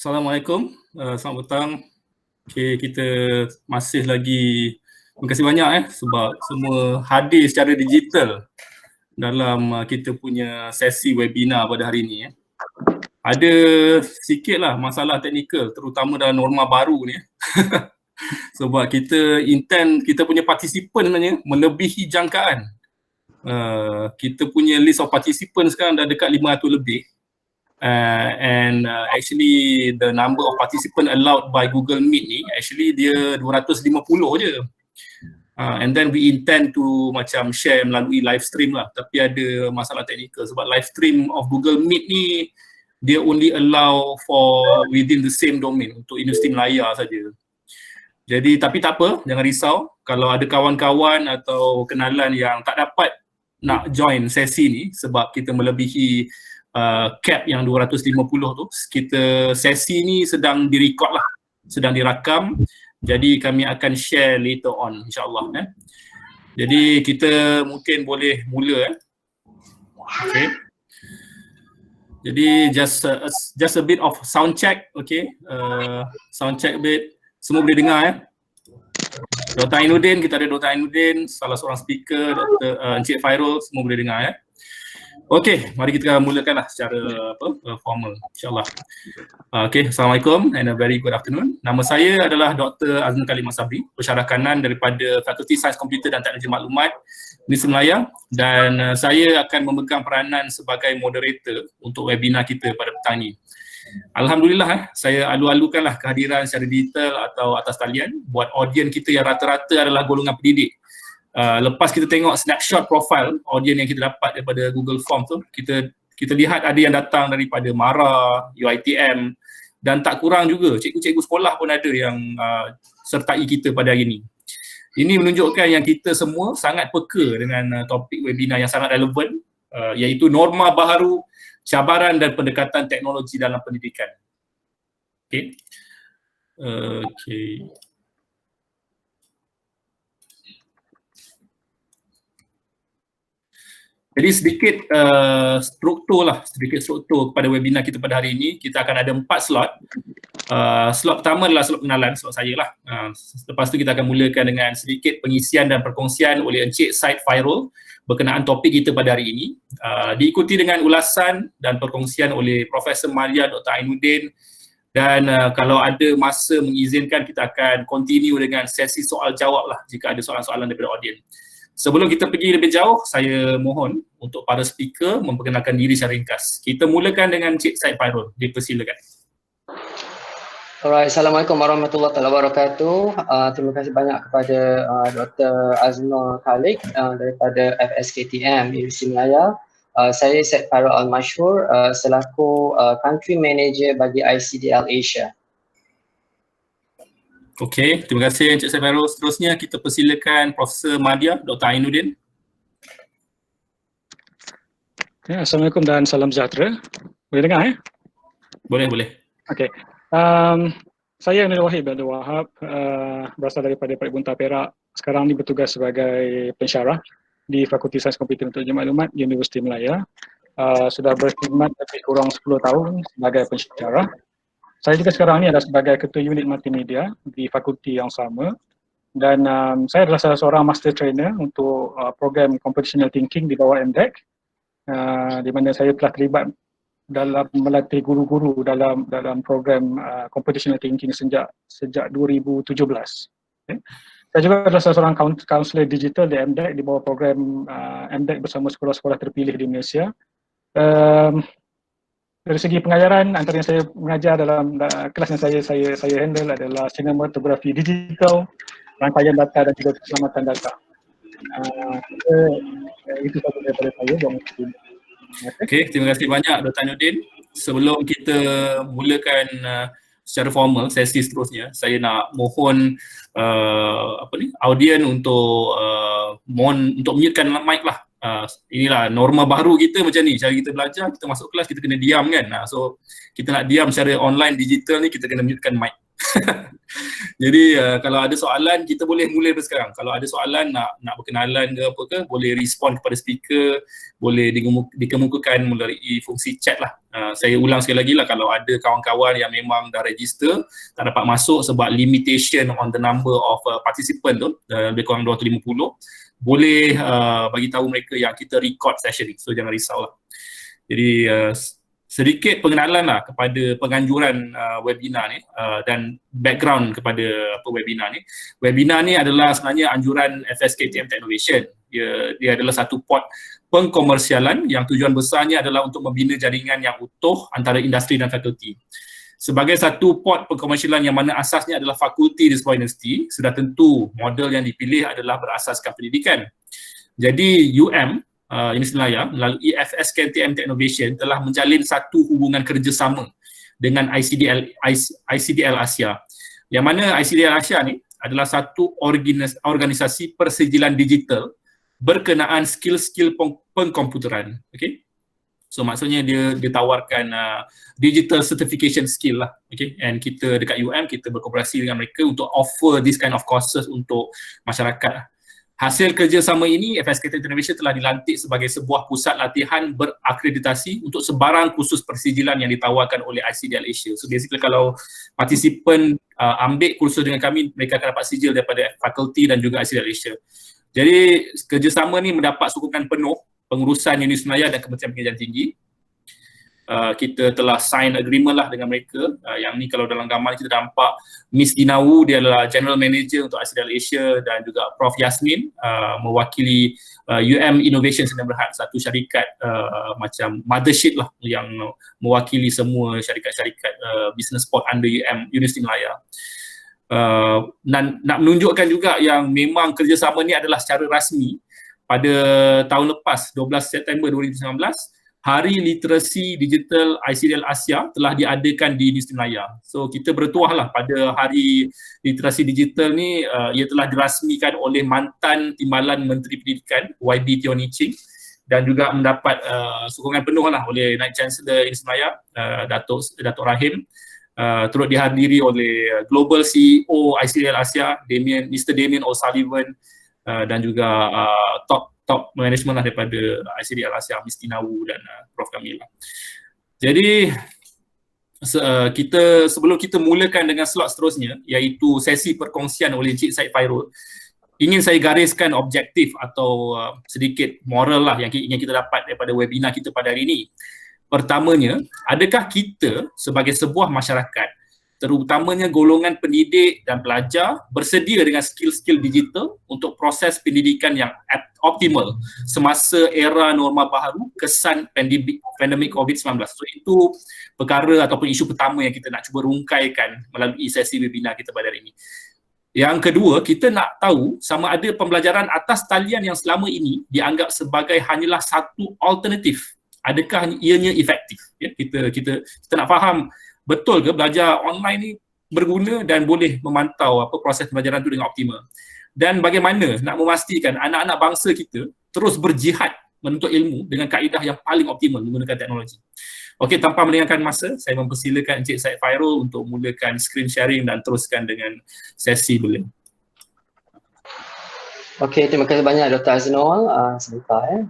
Assalamualaikum, selamat petang. Okay, kita masih lagi, terima kasih banyak sebab semua hadir secara digital dalam kita punya sesi webinar pada hari ini. Ada sikitlah masalah teknikal terutama dalam norma baru ni. Sebab kita intend kita punya partisipan sebenarnya melebihi jangkaan. Kita punya list of participants sekarang dah dekat 500 lebih. Actually the number of participants allowed by Google Meet ni actually dia 250 je. And then we intend to macam share melalui live stream lah, tapi ada masalah teknikal sebab live stream of Google Meet ni dia only allow for within the same domain untuk Universiti Melaya saja. Jadi tapi tak apa, jangan risau kalau ada kawan-kawan atau kenalan yang tak dapat nak join sesi ni sebab kita melebihi cap yang 250 tu. Kita sesi ni sedang direkod lah, sedang dirakam, jadi kami akan share later on insyaAllah. Jadi kita mungkin boleh mula. Okay. Jadi just a bit of sound check, okay. Sound check a bit, semua boleh dengar Dr. Ainuddin, kita ada Dr. Ainuddin, salah seorang speaker, Dr. Encik Fairul, semua boleh dengar Okey, mari kita mulakanlah secara formal insyaAllah. Okey, Assalamualaikum and a very good afternoon. Nama saya adalah Dr. Azman Khalid Masabri, pensyarah kanan daripada Fakulti Sains Komputer dan Teknologi Maklumat Universiti Melaya, dan saya akan memegang peranan sebagai moderator untuk webinar kita pada petang ini. Alhamdulillah saya alu-alukanlah kehadiran secara digital atau atas talian buat audiens kita yang rata-rata adalah golongan pendidik. Lepas kita tengok snapshot profile audiens yang kita dapat daripada Google Form tu, kita lihat ada yang datang daripada MARA, UiTM, dan tak kurang juga cikgu-cikgu sekolah pun ada yang sertai kita pada hari ini. Ini menunjukkan yang kita semua sangat peka dengan topik webinar yang sangat relevan, iaitu norma baharu, cabaran dan pendekatan teknologi dalam pendidikan. Okey. Jadi sedikit struktur pada webinar kita pada hari ini. Kita akan ada 4 slot. Slot pertama adalah slot kenalan, slot saya lah. Lepas tu kita akan mulakan dengan sedikit pengisian dan perkongsian oleh Encik Syed Fairul berkenaan topik kita pada hari ini. Diikuti dengan ulasan dan perkongsian oleh Profesor Maria Dr. Ainuddin, dan kalau ada masa mengizinkan kita akan continue dengan sesi soal jawab lah jika ada soalan-soalan daripada audiens. Sebelum kita pergi lebih jauh, saya mohon untuk para speaker memperkenalkan diri secara ringkas. Kita mulakan dengan Encik Syed Fairul. Dipersilakan. Alright, Assalamualaikum warahmatullahi wabarakatuh. Terima kasih banyak kepada Dr. Azman Khalid daripada FSKTM Universiti Melaya. Saya Syed Fairul Al-Mashhur selaku Country Manager bagi ICDL Asia. Okey, terima kasih Encik Syed Fairul. Seterusnya kita persilakan Profesor Madia Dr. Ainuddin. Assalamualaikum dan salam sejahtera. Boleh dengar Boleh. Okey. Saya Nurul Wahid Abdul Wahab, berasal daripada Perak Bunta Perak. Sekarang ni bertugas sebagai pensyarah di Fakulti Sains Komputer dan Teknologi Maklumat Universiti Melaya. Sudah berkhidmat lebih kurang 10 tahun sebagai pensyarah. Saya juga sekarang ni adalah sebagai ketua unit multimedia di fakulti yang sama, dan saya adalah salah seorang master trainer untuk program computational thinking di bawah MDEC, di mana saya telah terlibat dalam melatih guru-guru dalam program computational thinking sejak 2017. Okay. Saya juga adalah salah seorang counselor digital di MDEC di bawah program MDEC bersama sekolah-sekolah terpilih di Malaysia. Dari segi pengajaran, antara yang saya mengajar dalam kelas yang saya handle adalah sinematografi digital, rangkaian data dan juga keselamatan data. Itu satu daripada saya. Okey, terima kasih banyak Dr. Ainuddin. Sebelum kita mulakan secara formal sesi seterusnya, saya nak mohon audien untuk mute-kan mic lah. Inilah norma baru kita macam ni, cara kita belajar, kita masuk kelas kita kena diam kan. So kita nak diam secara online digital ni, kita kena mute-kan mic. Jadi kalau ada soalan kita boleh mula dari sekarang. Kalau ada soalan nak berkenalan ke apa ke, boleh respon kepada speaker, boleh dikemukakan melalui fungsi chat lah. Saya ulang sekali lagi lah, kalau ada kawan-kawan yang memang dah register tak dapat masuk sebab limitation on the number of participant tu, lebih kurang 250, boleh bagi tahu mereka yang kita record session ni. So jangan risau lah. Jadi sedikit pengenalan lah kepada penganjuran webinar ni dan background kepada webinar ni. Webinar ni adalah sebenarnya anjuran FSKTM Technovation. Dia adalah satu pot pengkomersialan yang tujuan besarnya adalah untuk membina jaringan yang utuh antara industri dan fakulti. Sebagai satu pot pengkomersialan yang mana asasnya adalah fakulti di sebuah universiti, sudah tentu model yang dipilih adalah berasaskan pendidikan. Jadi Universiti Malaya melalui FSKTM Technovation telah menjalin satu hubungan kerjasama dengan ICDL Asia. Yang mana ICDL Asia ni adalah satu organisasi persijilan digital berkenaan skill-skill pengkomputeran. Okay? So maksudnya dia tawarkan digital certification skill lah. Okay? And kita dekat kita berkooperasi dengan mereka untuk offer this kind of courses untuk masyarakat. Hasil kerjasama ini, FSKTM Technovation telah dilantik sebagai sebuah pusat latihan berakreditasi untuk sebarang kursus persijilan yang ditawarkan oleh ICDL Asia. So basically kalau participant ambil kursus dengan kami, mereka akan dapat sijil daripada fakulti dan juga ICDL Asia. Jadi kerjasama ni mendapat sokongan penuh pengurusan Universiti Malaya dan Kementerian Pendidikan Tinggi. Kita telah sign agreement lah dengan mereka. Yang ni kalau dalam gambar kita nampak Miss Dina Wu, dia adalah General Manager untuk ICDL Asia, dan juga Prof Yasmin mewakili Innovation Sdn Bhd, satu syarikat macam mothership lah yang mewakili semua syarikat-syarikat business sport under Universiti Malaya. Nak menunjukkan juga yang memang kerjasama ni adalah secara rasmi pada tahun lepas 12 September 2019, Hari Literasi Digital ICDL Asia telah diadakan di Universiti Malaya. So kita bertuah lah pada Hari Literasi Digital ni, ia telah dirasmikan oleh mantan Timbalan Menteri Pendidikan YB Teo Nii Ching, dan juga mendapat sokongan penuh lah oleh Naib Chancellor Universiti Malaya, Datuk Rahim. Turut dihadiri oleh Global CEO ICDL Asia, Mr. Damien O'Sullivan, dan juga top management lah daripada ICDL Asia, Miss Dina Wu dan Prof Kamila. Jadi sebelum kita mulakan dengan slot seterusnya, iaitu sesi perkongsian oleh Encik Syed Fairul, ingin saya gariskan objektif atau sedikit moral lah yang ingin kita dapat daripada webinar kita pada hari ini. Pertamanya, adakah kita sebagai sebuah masyarakat, terutamanya golongan pendidik dan pelajar, bersedia dengan skill-skill digital untuk proses pendidikan yang optimal semasa era norma baharu kesan pandemik COVID-19. So itu perkara ataupun isu pertama yang kita nak cuba rungkaikan melalui sesi webinar kita pada hari ini. Yang kedua, kita nak tahu sama ada pembelajaran atas talian yang selama ini dianggap sebagai hanyalah satu alternatif, adakah ianya efektif? Ya, kita nak faham betul ke belajar online ni berguna dan boleh memantau proses pembelajaran tu dengan optimal. Dan bagaimana nak memastikan anak-anak bangsa kita terus berjihad menuntut ilmu dengan kaedah yang paling optimal menggunakan teknologi. Okey, tanpa melengahkan masa, saya mempersilakan Encik Syed Fairul untuk mulakan screen sharing dan teruskan dengan sesi beliau. Okey, terima kasih banyak Dr. Aznul. Sebentar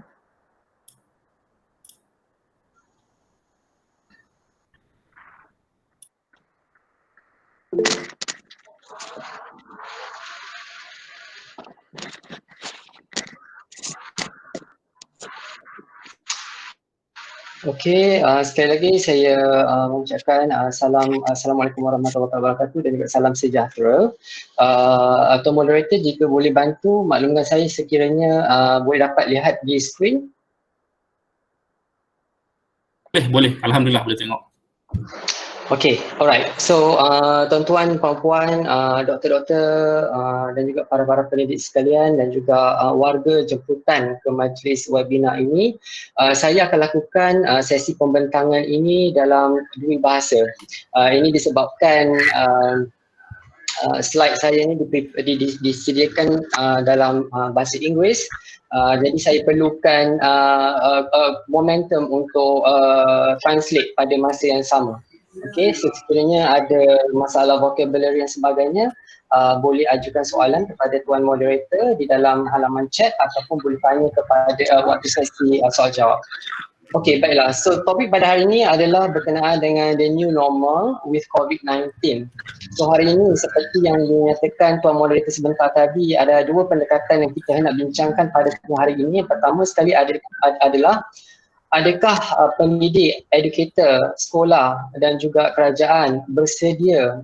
Okey, sekali lagi saya mengucapkan Assalamualaikum warahmatullahi wabarakatuh dan juga salam sejahtera. Atau moderator, jika boleh bantu maklumkan saya sekiranya boleh dapat lihat di skrin. Boleh. Alhamdulillah boleh tengok. Okay, alright. So, tuan-tuan, puan-puan, doktor-doktor dan juga para pendidik sekalian dan juga warga jemputan ke majlis webinar ini, saya akan lakukan sesi pembentangan ini dalam dua bahasa. Ini disebabkan slide saya ini disediakan dalam bahasa Inggeris. Jadi saya perlukan momentum untuk translate pada masa yang sama. Okey, sekiranya ada masalah vocabulary dan sebagainya, boleh ajukan soalan kepada Tuan Moderator di dalam halaman chat ataupun boleh tanya kepada waktu sesi soal jawab. Okey, baiklah. So, topik pada hari ini adalah berkenaan dengan the new normal with COVID-19. So, hari ini seperti yang dinyatakan Tuan Moderator sebentar tadi, ada dua pendekatan yang kita hendak bincangkan pada hari ini. Pertama sekali adalah adakah pendidik, educator, sekolah dan juga kerajaan bersedia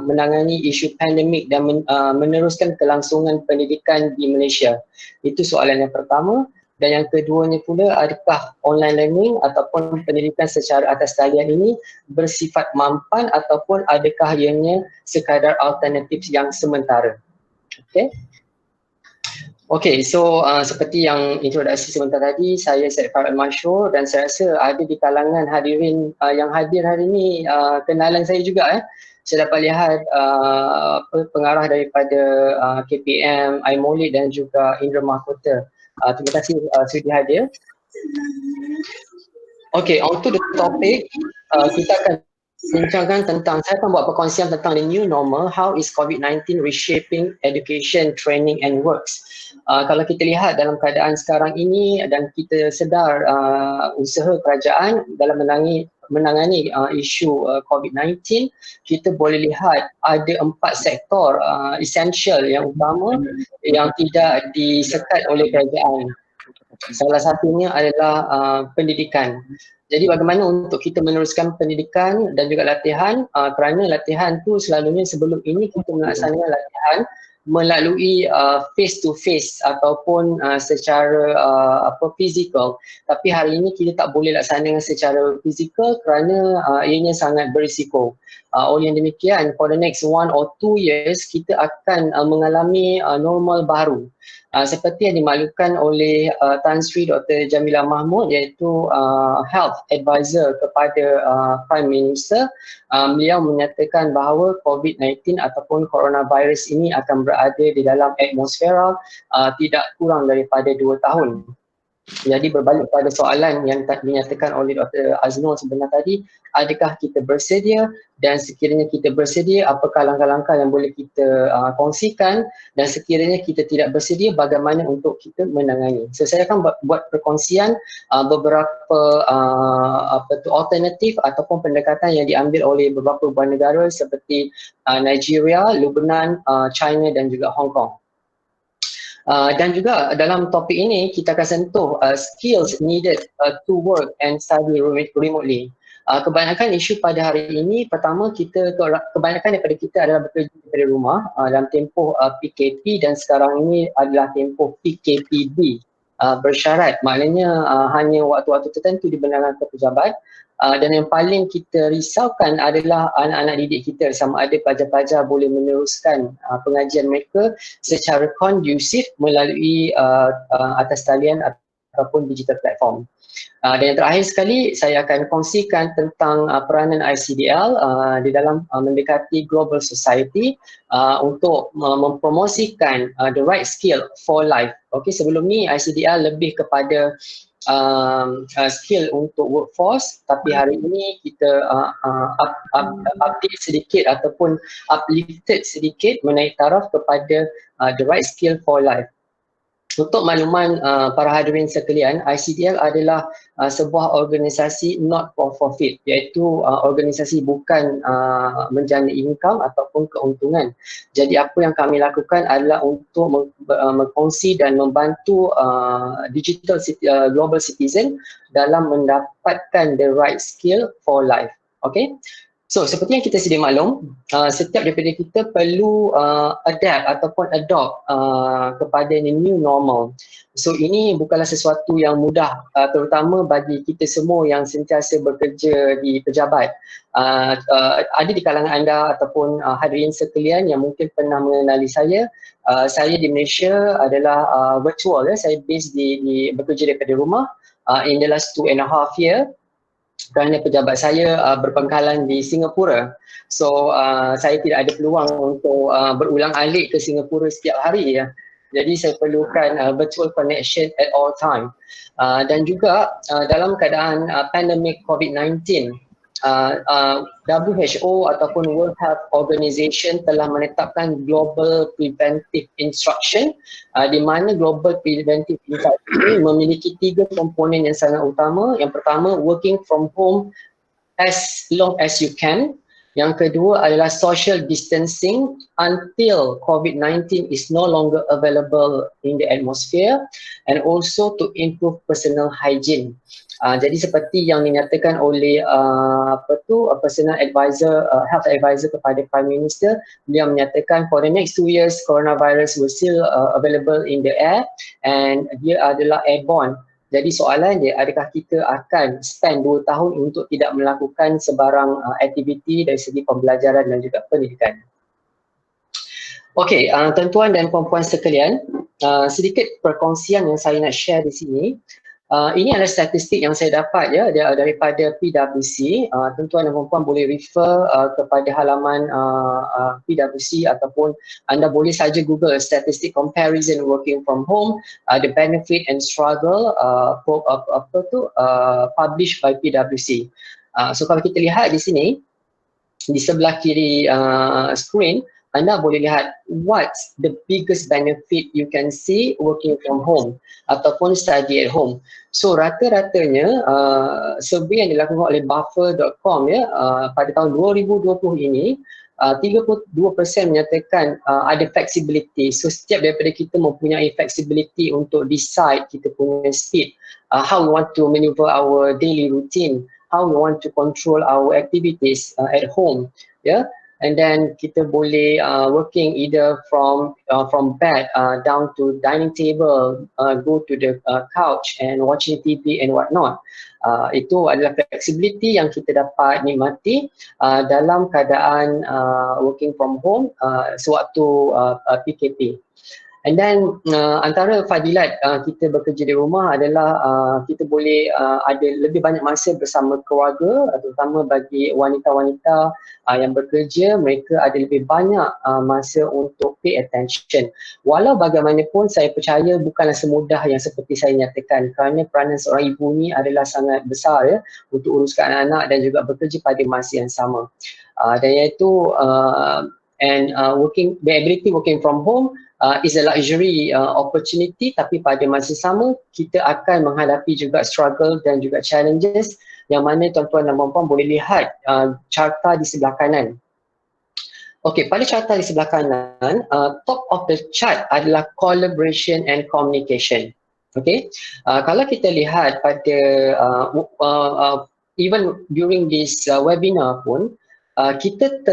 menangani isu pandemik dan meneruskan kelangsungan pendidikan di Malaysia? Itu soalan yang pertama. Dan yang keduanya pula, adakah online learning ataupun pendidikan secara atas talian ini bersifat mampan ataupun adakah ianya sekadar alternatif yang sementara? Okay. Okay, so seperti yang introduksi sebentar tadi, saya Syed Farad Mashhur dan saya rasa ada di kalangan hadirin yang hadir hari ini kenalan saya juga. Saya dapat lihat pengarah daripada KPM, iMolid dan juga Indra Mahkota. Terima kasih sudi hadir. Okay, on to the topic, kita akan bincangkan tentang, saya akan buat perkongsian tentang the new normal, how is COVID-19 reshaping education, training and works. Kalau kita lihat dalam keadaan sekarang ini dan kita sedar usaha kerajaan dalam menangani isu COVID-19, kita boleh lihat ada 4 sektor essential yang utama yang tidak disekat oleh kerajaan. Salah satunya adalah pendidikan. Jadi bagaimana untuk kita meneruskan pendidikan dan juga latihan, kerana latihan tu selalunya sebelum ini kita melaksanakan latihan melalui face to face ataupun secara physical. Tapi hari ini kita tak boleh laksanakan secara physical kerana ianya sangat berisiko. Oleh yang demikian, for the next 1 or 2 years kita akan mengalami normal baru. Seperti yang dimaklumkan oleh Tan Sri Dr. Jamilah Mahmud, iaitu Health Advisor kepada Prime Minister. Beliau menyatakan bahawa COVID-19 ataupun coronavirus ini akan berada di dalam atmosfera tidak kurang daripada 2 tahun. Jadi berbalik pada soalan yang dinyatakan oleh Dr. Aznur sebentar tadi, adakah kita bersedia dan sekiranya kita bersedia, apakah langkah-langkah yang boleh kita kongsikan dan sekiranya kita tidak bersedia, bagaimana untuk kita menangani. So saya akan buat perkongsian beberapa alternatif ataupun pendekatan yang diambil oleh beberapa buah negara seperti Nigeria, Lebanon, China dan juga Hong Kong. Dan juga dalam topik ini kita akan sentuh skills needed to work and study remotely. Kebanyakan isu pada hari ini, pertama kebanyakan daripada kita adalah bekerja dari rumah dalam tempoh PKP dan sekarang ini adalah tempoh PKPD bersyarat. Maknanya hanya waktu-waktu tertentu dibenarkan ke pejabat. Dan yang paling kita risaukan adalah anak-anak didik kita, sama ada pelajar-pelajar boleh meneruskan pengajian mereka secara kondusif melalui atas talian ataupun digital platform. Dan yang terakhir sekali, saya akan kongsikan tentang peranan ICDL di dalam mendekati global society untuk mempromosikan the right skill for life. Okay, sebelum ni ICDL lebih kepada skill untuk workforce, tapi hari ini kita update sedikit ataupun uplifted sedikit menaik taraf kepada the right skill for life. Untuk makluman para hadirin sekalian, ICDL adalah sebuah organisasi not for profit, iaitu organisasi bukan menjana income ataupun keuntungan. Jadi apa yang kami lakukan adalah untuk mengkongsi dan membantu digital global citizen dalam mendapatkan the right skill for life. Okay? So, seperti yang kita sedia maklum, setiap daripada kita perlu adapt ataupun adopt kepada the new normal. So, ini bukanlah sesuatu yang mudah, terutama bagi kita semua yang sentiasa bekerja di pejabat. Ada di kalangan anda ataupun hadirin sekalian yang mungkin pernah mengenali saya. Saya di Malaysia adalah virtual, saya based bekerja daripada rumah in the last 2.5 years. Kerana pejabat saya berpangkalan di Singapura. So saya tidak ada peluang untuk berulang alik ke Singapura setiap hari ya. Jadi saya perlukan virtual connection at all time. Dan juga dalam keadaan pandemik COVID-19, WHO ataupun World Health Organization telah menetapkan Global Preventive Instruction di mana Global Preventive Instruction ini memiliki 3 komponen yang sangat utama. Yang pertama, working from home as long as you can. Yang kedua adalah social distancing until COVID-19 is no longer available in the atmosphere, and also to improve personal hygiene. Jadi seperti yang dinyatakan oleh personal advisor, health advisor kepada Prime Minister, dia menyatakan for the next 2 years coronavirus will still available in the air and dia adalah airborne. Jadi soalan dia, adakah kita akan spend 2 tahun untuk tidak melakukan sebarang aktiviti dari segi pembelajaran dan juga pendidikan. Okey, tuan-tuan dan puan-puan sekalian, sedikit perkongsian yang saya nak share di sini. Ini adalah statistik yang saya dapat ya daripada PwC. Tuan-tuan dan puan-puan boleh refer kepada halaman PwC ataupun anda boleh saja Google statistik comparison working from home, the benefit and struggle published by PwC. So kalau kita lihat di sini di sebelah kiri screen, anda boleh lihat what's the biggest benefit you can see working from home ataupun study at home. So rata-ratanya survey yang dilakukan oleh buffer.com ya pada tahun 2020 ini 32% menyatakan ada flexibility. So setiap daripada kita mempunyai flexibility untuk decide kita punya speed, how we want to maneuver our daily routine, how we want to control our activities at home, yeah. And then kita boleh working either from bed down to dining table, go to the couch and watching TV and whatnot. Itu adalah flexibility yang kita dapat nikmati dalam keadaan working from home sewaktu PKP. And then antara fadilat kita bekerja di rumah adalah kita boleh ada lebih banyak masa bersama keluarga, terutama bagi wanita-wanita yang bekerja, mereka ada lebih banyak masa untuk pay attention. Walau bagaimanapun saya percaya bukanlah semudah yang seperti saya nyatakan, kerana peranan seorang ibu ni adalah sangat besar ya untuk uruskan anak-anak dan juga bekerja pada masa yang sama. Dan iaitu the ability working from home is a luxury opportunity, tapi pada masa sama kita akan menghadapi juga struggle dan juga challenges yang mana tuan-tuan dan puan-puan boleh lihat carta di sebelah kanan. Okey, pada carta di sebelah kanan, top of the chart adalah collaboration and communication. Okey, kalau kita lihat pada even during this webinar pun, kita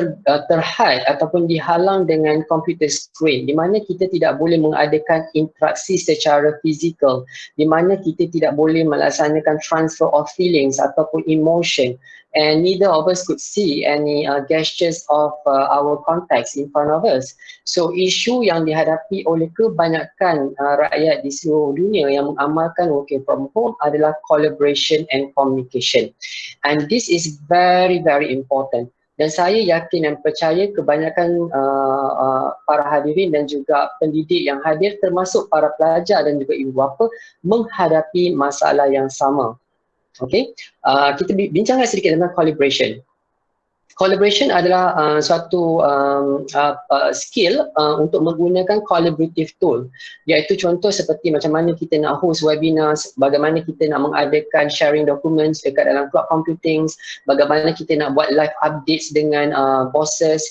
terhad ataupun dihalang dengan computer screen di mana kita tidak boleh mengadakan interaksi secara fizikal, di mana kita tidak boleh melaksanakan transfer of feelings ataupun emotion, and neither of us could see any gestures of our contacts in front of us. So isu yang dihadapi oleh kebanyakan rakyat di seluruh dunia yang mengamalkan working from home adalah collaboration and communication, and this is very important. Dan saya yakin dan percaya kebanyakan para hadirin dan juga pendidik yang hadir termasuk para pelajar dan juga ibu bapa menghadapi masalah yang sama. Okey, kita bincangkan sedikit tentang collaboration. Collaboration adalah suatu skill untuk menggunakan collaborative tool, iaitu contoh seperti macam mana kita nak host webinar, bagaimana kita nak mengadakan sharing documents dekat dalam cloud computing, bagaimana kita nak buat live updates dengan bosses,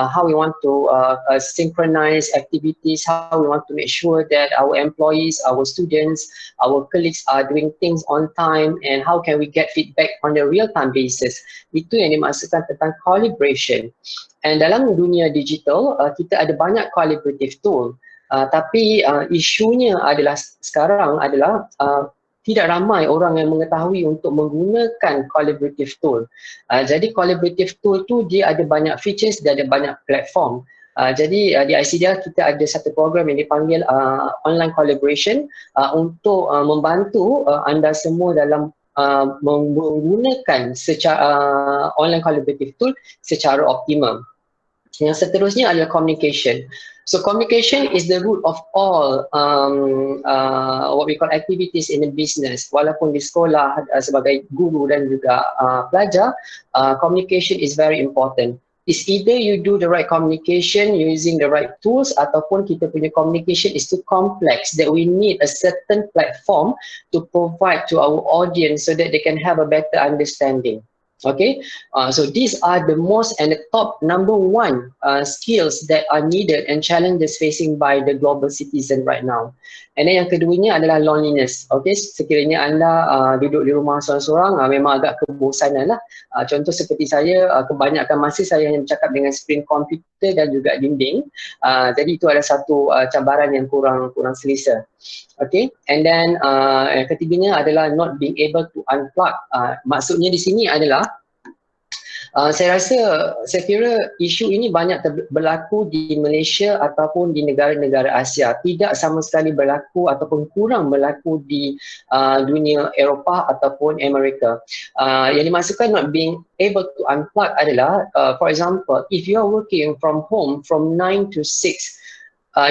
how we want to synchronize activities, how we want to make sure that our employees, our students, our colleagues are doing things on time, and how can we get feedback on a real-time basis. Itu yang dimaksudkan tentang collaboration. And dalam dunia digital, kita ada banyak collaborative tool, tapi isunya adalah sekarang adalah tidak ramai orang yang mengetahui untuk menggunakan collaborative tool. Jadi collaborative tool tu dia ada banyak features, dia ada banyak platform. Jadi di ICDL kita ada satu program yang dipanggil online collaboration untuk membantu anda semua dalam menggunakan secara online collaborative tool secara optimum. Yang seterusnya adalah communication. So communication is the root of all what we call activities in the business. Walaupun di sekolah sebagai guru dan juga pelajar, communication is very important. It's either you do the right communication using the right tools ataupun kita punya communication is too complex that we need a certain platform to provide to our audience so that they can have a better understanding. Okay, so these are the most and the top number one skills that are needed and challenges facing by the global citizen right now. And then yang keduanya adalah loneliness. Okay, sekiranya anda duduk di rumah seorang-seorang, memang agak kebosanan lah. Contoh seperti saya, kebanyakan masa saya hanya bercakap dengan screen komputer dan juga dinding. Jadi itu adalah satu cabaran yang kurang selesa. Okay, and then yang ketiganya adalah not being able to unplug. Maksudnya di sini adalah saya kira isu ini banyak berlaku di Malaysia ataupun di negara-negara Asia. Tidak sama sekali berlaku ataupun kurang berlaku di dunia Eropah ataupun Amerika. Yang dimaksudkan not being able to unplug adalah, for example, if you are working from home from 9 to 6,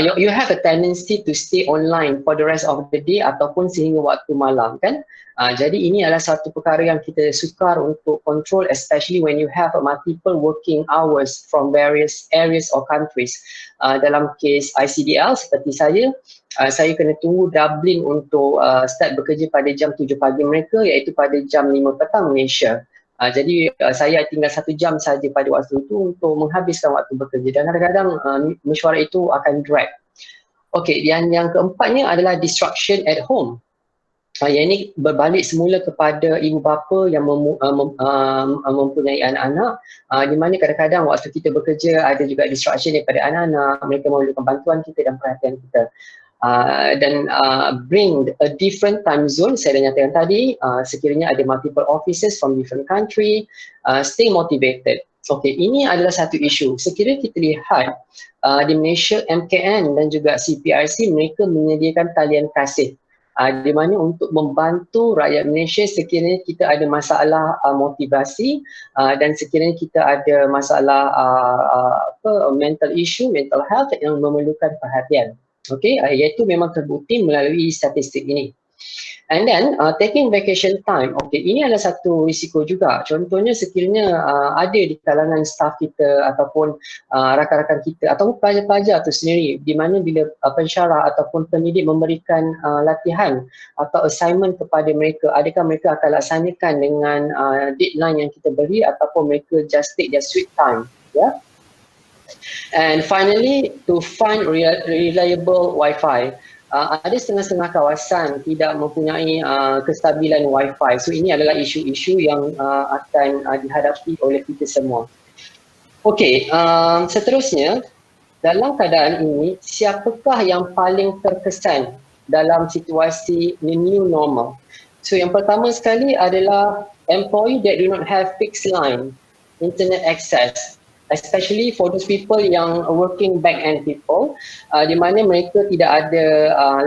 you have a tendency to stay online for the rest of the day ataupun sehingga waktu malam, kan? Jadi ini adalah satu perkara yang kita sukar untuk control, especially when you have multiple working hours from various areas or countries. Dalam kes ICDL seperti saya kena tunggu doubling untuk start bekerja pada jam 7 pagi mereka, iaitu pada jam 5 petang Malaysia. Jadi saya tinggal 1 jam saja pada waktu itu untuk menghabiskan waktu bekerja, dan kadang-kadang mesyuarat itu akan drag. Okey, yang keempatnya adalah distraction at home. Yang ini berbalik semula kepada ibu bapa yang mempunyai anak-anak, di mana kadang-kadang waktu kita bekerja ada juga distraction daripada anak-anak, mereka memerlukan bantuan kita dan perhatian kita. Dan bring a different time zone, saya dah nyatakan tadi, sekiranya ada multiple offices from different country, stay motivated. Okey, ini adalah satu isu. Sekiranya kita lihat di Malaysia, MKN dan juga CPRC, mereka menyediakan talian kasih, di mana untuk membantu rakyat Malaysia sekiranya kita ada masalah motivasi dan sekiranya kita ada masalah mental issue, mental health yang memerlukan perhatian. Okey, iaitu memang terbukti melalui statistik ini. And then taking vacation time, okey, ini adalah satu risiko juga. Contohnya sekiranya ada di kalangan staff kita ataupun rakan-rakan kita ataupun pelajar-pelajar itu sendiri, di mana bila pensyarah ataupun pendidik memberikan latihan atau assignment kepada mereka, adakah mereka akan laksanakan dengan deadline yang kita beri ataupun mereka just take their sweet time, ya. And finally, to find reliable Wi-Fi. Ada setengah-setengah kawasan tidak mempunyai kestabilan Wi-Fi. So ini adalah isu-isu yang akan dihadapi oleh kita semua. Okey, seterusnya, dalam keadaan ini, siapakah yang paling terkesan dalam situasi new normal? So yang pertama sekali adalah employee that do not have fixed line internet access, especially for those people yang working back end people, di mana mereka tidak ada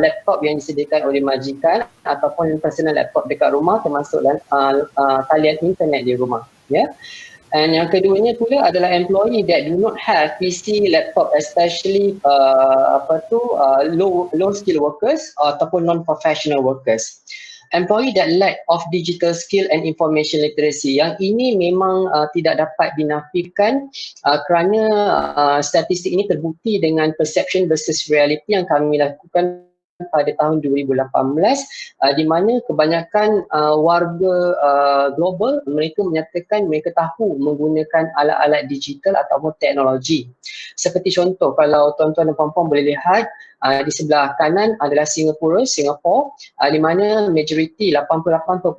laptop yang disediakan oleh majikan ataupun personal laptop dekat rumah, termasuk talian internet di rumah, ya. And yang keduanya pula adalah employee that do not have PC, laptop, especially low skill workers ataupun non professional workers. Employee that lack of digital skill and information literacy, yang ini memang tidak dapat dinafikan kerana statistik ini terbukti dengan perception versus reality yang kami lakukan pada tahun 2018, di mana kebanyakan warga global mereka menyatakan mereka tahu menggunakan alat-alat digital ataupun teknologi. Seperti contoh, kalau tuan-tuan dan puan-puan boleh lihat, di sebelah kanan adalah Singapore, di mana majoriti 88.5%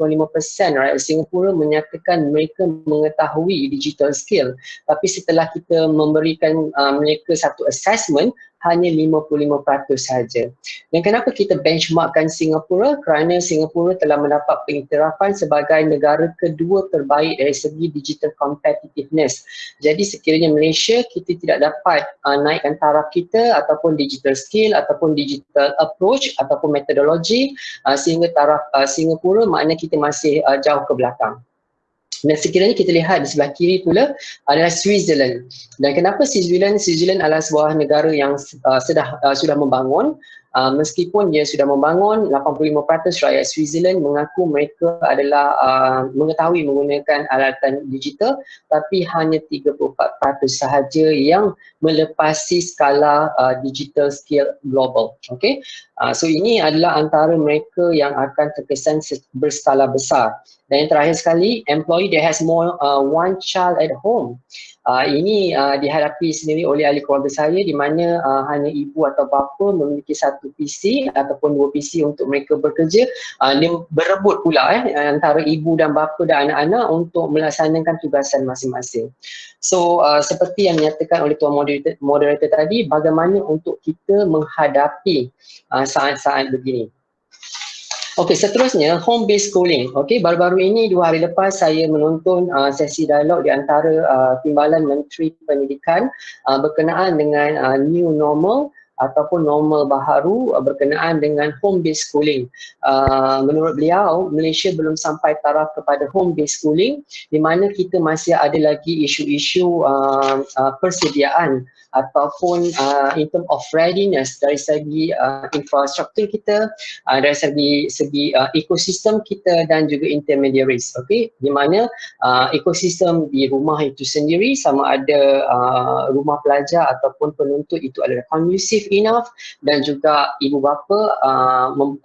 rakyat Singapura menyatakan mereka mengetahui digital skill. Tapi setelah kita memberikan mereka satu assessment, hanya 55% saja. Dan kenapa kita benchmarkkan Singapura? Kerana Singapura telah mendapat pengiktirafan sebagai negara kedua terbaik dari segi digital competitiveness. Jadi sekiranya Malaysia kita tidak dapat naikkan taraf kita ataupun digital skill ataupun digital approach ataupun metodologi, sehingga taraf Singapura, maknanya kita masih jauh ke belakang. Dan sekiranya kita lihat di sebelah kiri pula adalah Switzerland. Dan kenapa Switzerland? Switzerland adalah sebuah negara yang sudah membangun. Meskipun dia sudah membangun, 85% rakyat Switzerland mengaku mereka adalah mengetahui menggunakan alatan digital, tapi hanya 34% sahaja yang melepasi skala digital skill global. Okay? So ini adalah antara mereka yang akan terkesan berskala besar. Dan yang terakhir sekali, employee that has more one child at home. Ini dihadapi sendiri oleh ahli keluarga saya, di mana hanya ibu atau bapa memiliki satu PC ataupun dua PC untuk mereka bekerja. Dia berebut pula antara ibu dan bapa dan anak-anak untuk melaksanakan tugasan masing-masing. So seperti yang dinyatakan oleh tuan moderator tadi, bagaimana untuk kita menghadapi saat-saat begini. Okey, seterusnya home-based schooling. Okey, baru-baru ini 2 hari lepas saya menonton sesi dialog di antara Timbalan Menteri Pendidikan berkenaan dengan new normal ataupun normal baharu berkenaan dengan home-based schooling. Menurut beliau, Malaysia belum sampai taraf kepada home-based schooling, di mana kita masih ada lagi isu-isu persediaan ataupun in term of readiness dari segi infrastruktur kita, dari segi ekosistem kita dan juga intermediaries. Okay? Di mana ekosistem di rumah itu sendiri, sama ada rumah pelajar ataupun penuntut itu adalah conducive enough, dan juga ibu bapa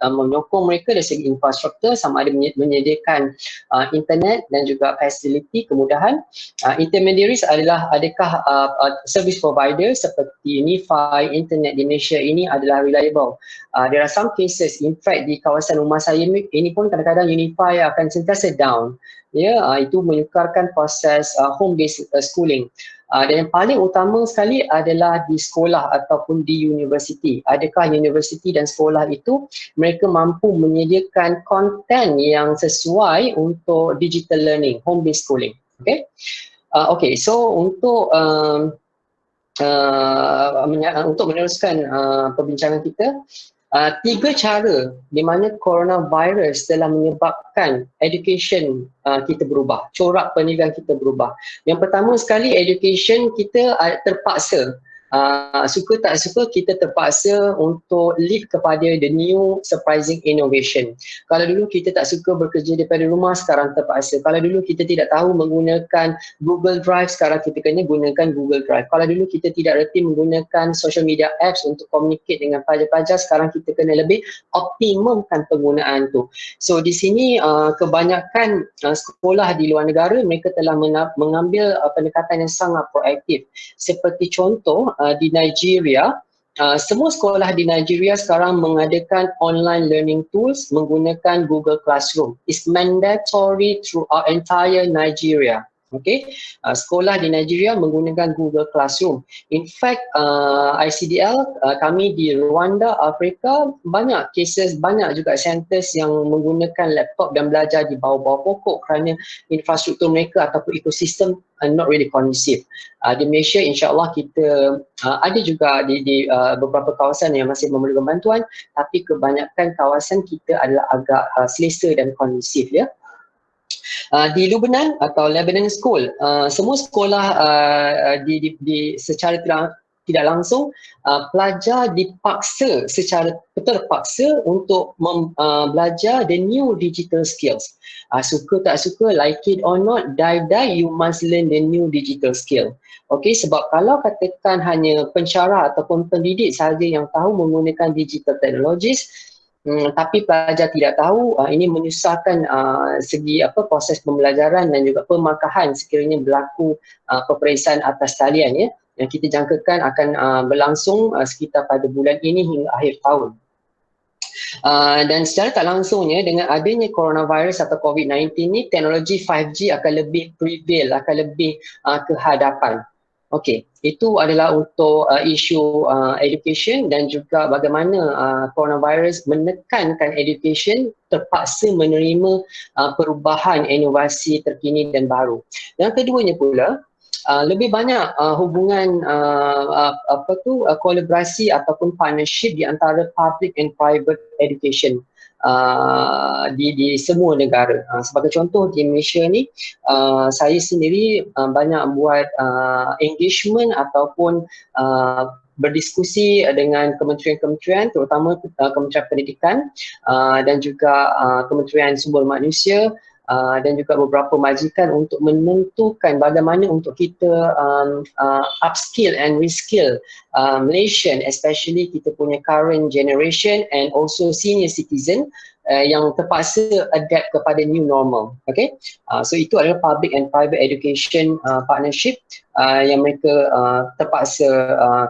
menyokong mereka dari segi infrastruktur, sama ada menyediakan internet dan juga fasiliti kemudahan. Intermediaries adalah adakah service provider seperti Unify internet di Malaysia ini adalah reliable. There are some cases, in fact di kawasan rumah saya ini pun kadang-kadang Unify akan sentiasa down. Itu menyukarkan proses home-based schooling. Dan yang paling utama sekali adalah di sekolah ataupun di universiti. Adakah universiti dan sekolah itu mereka mampu menyediakan konten yang sesuai untuk digital learning, home-based schooling. Okay? Okay, so untuk meneruskan perbincangan kita, 3 cara di mana coronavirus telah menyebabkan education kita berubah, corak pendidikan kita berubah. Yang pertama sekali, education kita terpaksa, suka tak suka kita terpaksa untuk lead kepada the new surprising innovation. Kalau dulu kita tak suka bekerja daripada rumah, sekarang terpaksa. Kalau dulu kita tidak tahu menggunakan Google Drive, sekarang kita kena gunakan Google Drive. Kalau dulu kita tidak reti menggunakan social media apps untuk communicate dengan pelajar-pelajar, sekarang kita kena lebih optimumkan penggunaan tu. So di sini kebanyakan sekolah di luar negara, mereka telah mengambil pendekatan yang sangat proaktif. Seperti contoh di Nigeria, semua sekolah di Nigeria sekarang mengadakan online learning tools menggunakan Google Classroom. It's mandatory throughout entire Nigeria. Okay, sekolah di Nigeria menggunakan Google Classroom. In fact, ICDL kami di Rwanda, Afrika, banyak cases, banyak juga centers yang menggunakan laptop dan belajar di bawah-bawah pokok kerana infrastruktur mereka ataupun ekosistem not really conducive. Di Malaysia, insyaAllah kita ada juga di beberapa kawasan yang masih memerlukan bantuan, tapi kebanyakan kawasan kita adalah agak selesa dan kondusif, ya. Di Lubnan atau Lebanon School, semua sekolah secara tidak langsung, pelajar dipaksa secara terpaksa untuk belajar the new digital skills. Suka tak suka, like it or not, die you must learn the new digital skill. Okay, sebab kalau katakan hanya pensyarah ataupun pendidik sahaja yang tahu menggunakan digital technologies, tapi pelajar tidak tahu, ini menyusahkan segi proses pembelajaran dan juga pemarkahan sekiranya berlaku peperiksaan atas talian, ya, yang kita jangkakan akan berlangsung sekitar pada bulan ini hingga akhir tahun. Dan secara tak langsungnya, dengan adanya coronavirus atau COVID-19 ni, teknologi 5G akan lebih prevail, akan lebih ke hadapan. Okey, itu adalah untuk isu education dan juga bagaimana coronavirus menekankan education terpaksa menerima perubahan inovasi terkini dan baru. Yang keduanya pula, lebih banyak hubungan kolaborasi ataupun partnership di antara public and private education. di semua negara. Sebagai contoh di Malaysia ni, saya sendiri banyak buat engagement ataupun berdiskusi dengan kementerian-kementerian, terutama Kementerian Pendidikan dan juga Kementerian Sumber Manusia dan juga beberapa majikan untuk menentukan bagaimana untuk kita upskill and reskill Malaysian, especially kita punya current generation and also senior citizen yang terpaksa adapt kepada new normal. Okay, so itu adalah public and private education partnership yang mereka terpaksa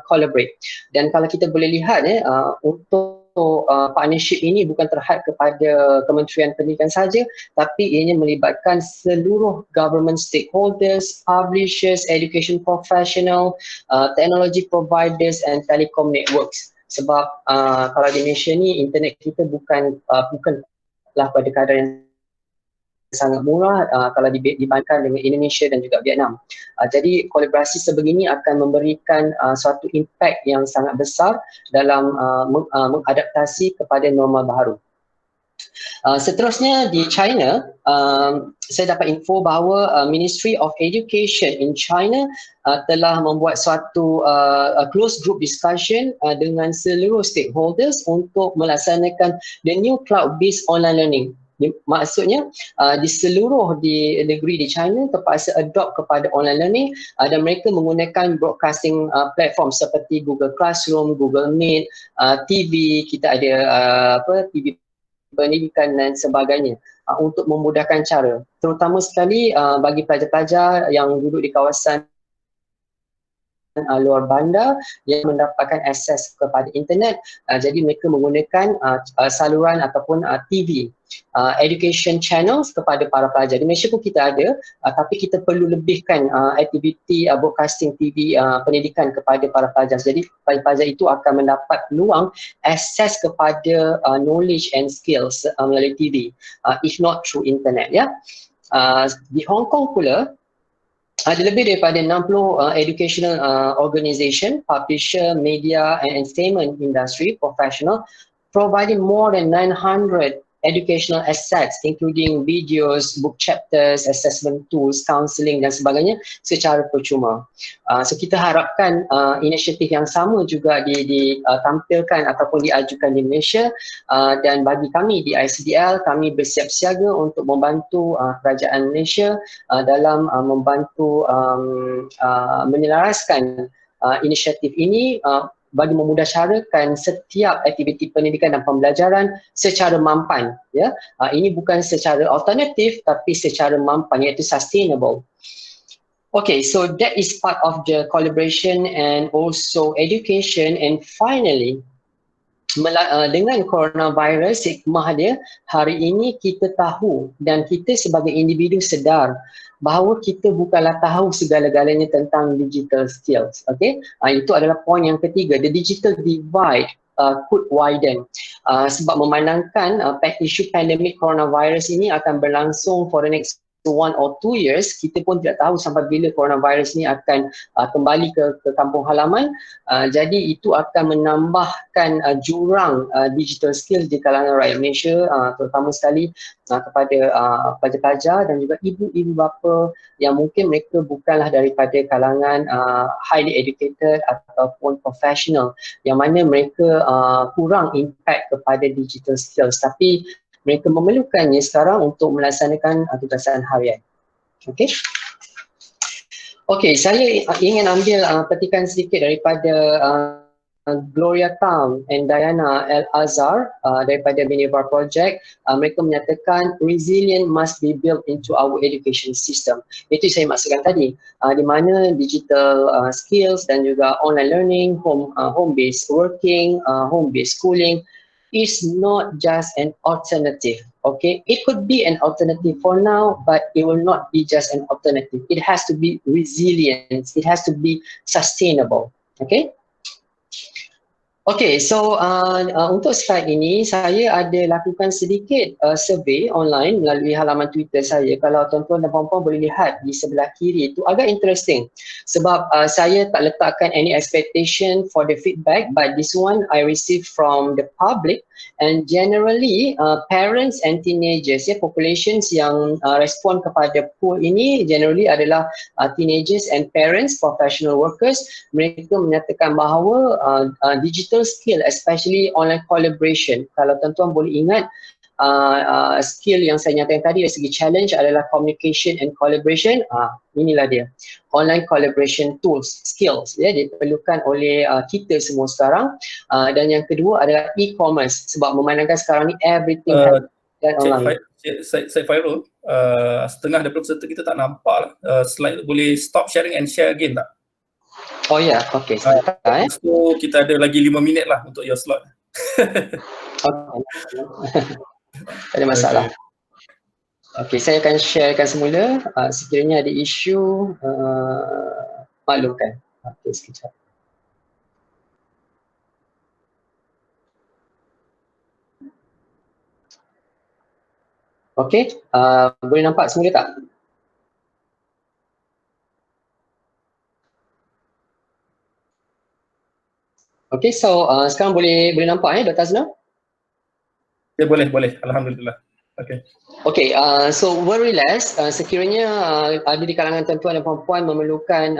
collaborate. Dan kalau kita boleh lihat untuk partnership ini bukan terhad kepada Kementerian Pendidikan saja, tapi ianya melibatkan seluruh government stakeholders, publishers, education professional, technology providers and telecom networks. Sebab kalau di Malaysia ni internet kita bukanlah pada kadar yang sangat murah kalau dibandingkan dengan Indonesia dan juga Vietnam. Jadi kolaborasi sebegini akan memberikan suatu impact yang sangat besar dalam mengadaptasi kepada norma baru. Seterusnya di China, saya dapat info bahawa Ministry of Education in China telah membuat suatu closed group discussion dengan seluruh stakeholders untuk melaksanakan the new cloud-based online learning. Maksudnya di seluruh di negeri di China terpaksa adopt kepada online learning dan mereka menggunakan broadcasting platform seperti Google Classroom, Google Meet, TV, kita ada TV pendidikan dan sebagainya untuk memudahkan cara, terutama sekali bagi pelajar-pelajar yang duduk di kawasan luar bandar yang mendapatkan akses kepada internet. Jadi mereka menggunakan saluran ataupun TV education channels kepada para pelajar. Di Malaysia pun kita ada, tapi kita perlu lebihkan aktiviti broadcasting TV pendidikan kepada para pelajar. Jadi pelajar itu akan mendapat peluang akses kepada knowledge and skills melalui TV, if not through internet. Di Hong Kong pula ada lebih daripada 60 educational organisation, publisher, media and entertainment industry professional providing more than 900 educational assets including videos, book chapters, assessment tools, counselling dan sebagainya secara percuma. So kita harapkan inisiatif yang sama juga ditampilkan ataupun diajukan di Malaysia, dan bagi kami di ICDL, kami bersiap siaga untuk membantu kerajaan Malaysia dalam membantu menyelaraskan inisiatif ini bagi memudahcarakan setiap aktiviti pendidikan dan pembelajaran secara mampan. Ini bukan secara alternatif tapi secara mampan, iaitu sustainable. Okay, so that is part of the collaboration and also education. And finally, dengan coronavirus, hikmah dia hari ini kita tahu dan kita sebagai individu sedar bahawa kita bukanlah tahu segala-galanya tentang digital skills. Okay, itu adalah poin yang ketiga. The digital divide could widen sebab memandangkan isu pandemik coronavirus ini akan berlangsung for the next 1 or 2 years. Kita pun tidak tahu sampai bila coronavirus ni akan kembali ke kampung halaman. Jadi itu akan menambahkan jurang digital skills di kalangan rakyat Malaysia, terutama sekali kepada pelajar-pelajar dan juga ibu-ibu bapa yang mungkin mereka bukanlah daripada kalangan highly educated ataupun professional, yang mana mereka kurang impact kepada digital skills, tapi mereka memerlukannya sekarang untuk melaksanakan tugasan harian. Okey. Okey, saya ingin ambil petikan sedikit daripada Gloria Tam and Diana Al-Azhar daripada Minerva Project. Mereka menyatakan resilient must be built into our education system. Itu saya maksudkan tadi, di mana digital skills dan juga online learning, home-based working, home-based schooling is not just an alternative. Okay, it could be an alternative for now, but it will not be just an alternative. It has to be resilient. It has to be sustainable. Okay. Okay, so untuk slide ini saya ada lakukan sedikit survey online melalui halaman Twitter saya. Kalau tuan-tuan dan puan-puan boleh lihat di sebelah kiri itu agak interesting sebab saya tak letakkan any expectation for the feedback, but this one I received from the public and generally parents and teenagers, ya, populations yang respon kepada poll ini generally adalah teenagers and parents, professional workers. Mereka menyatakan bahawa digital skill, especially online collaboration. Kalau tuan-tuan boleh ingat, skill yang saya nyatakan tadi dari segi challenge adalah communication and collaboration. Inilah dia, online collaboration tools, skills, ya, diperlukan oleh kita semua sekarang. Dan yang kedua adalah e-commerce, sebab memandangkan sekarang ni everything dan online. Saya Fairul, setengah daripada peserta kita tak nampak lah. Slide tu boleh stop sharing and share again tak? Oh ya, okey, sebentar. So kita ada lagi 5 minit lah untuk your slot. Okay. Tak ada masalah. Okey, saya akan sharekan semula. Sekiranya ada isu, maklumkan. Okey, sekejap. Okey, boleh nampak semula tak? Okey, so sekarang boleh nampak Dr. Azna? Ya, boleh. Alhamdulillah. Okay, so worry less, sekiranya ada di kalangan tuan-tuan dan puan-puan memerlukan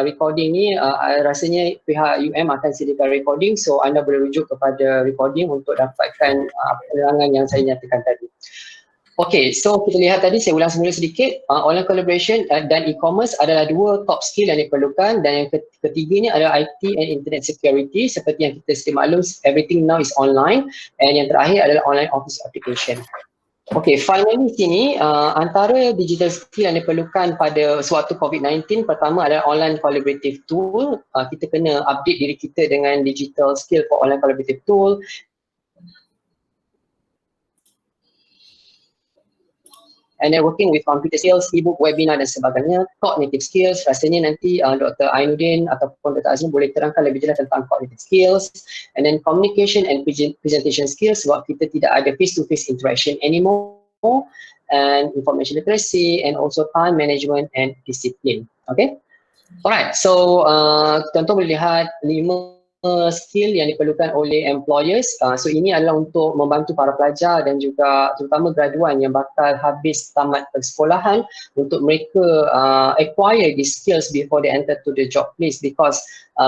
recording ni, rasanya pihak UM akan sediakan recording, so anda boleh rujuk kepada recording untuk dapatkan penerangan yang saya nyatakan tadi. Okay, so kita lihat tadi, saya ulang semula sedikit, online collaboration dan e-commerce adalah dua top skill yang diperlukan, dan yang ketiganya adalah IT and internet security. Seperti yang kita sedia maklum, everything now is online, and yang terakhir adalah online office application. Okay, finally sini antara digital skill yang diperlukan pada sewaktu COVID-19, pertama adalah online collaborative tool. Kita kena update diri kita dengan digital skill for online collaborative tool. And then working with computer skills, e-book, webinar dan sebagainya. Cognitive skills, rasanya nanti Dr. Ainuddin ataupun Dr. Azmi boleh terangkan lebih jelas tentang cognitive skills. And then communication and presentation skills, sebab kita tidak ada face-to-face interaction anymore. And information literacy, and also time management and discipline. Okay? Alright, so tuan-tuan boleh lihat 5 skill yang diperlukan oleh employers. So ini adalah untuk membantu para pelajar dan juga terutama graduan yang bakal habis tamat persekolahan, untuk mereka acquire these skills before they enter to the job place, because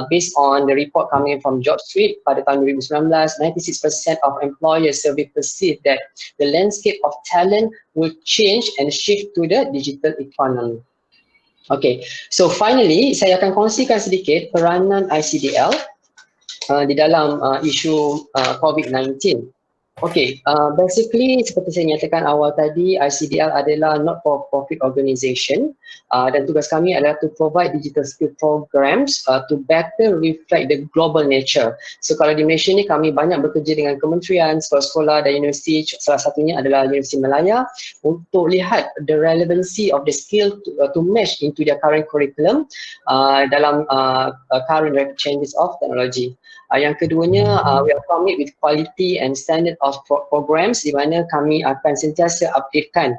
based on the report coming from Job Street pada tahun 2019, 96% of employers survey perceive that the landscape of talent will change and shift to the digital economy. Okay, so finally saya akan kongsikan sedikit peranan ICDL di dalam isu COVID-19. Okay, basically seperti saya nyatakan awal tadi, ICDL adalah not for profit organisation, dan tugas kami adalah to provide digital skill programs to better reflect the global nature. So kalau di Malaysia ni kami banyak bekerja dengan kementerian, sekolah-sekolah dan universiti, salah satunya adalah Universiti Malaya, untuk lihat the relevancy of the skill to match into their current curriculum dalam current rapid changes of technology. Yang keduanya, we are commit with quality and standard of programs, di mana kami akan sentiasa updatekan.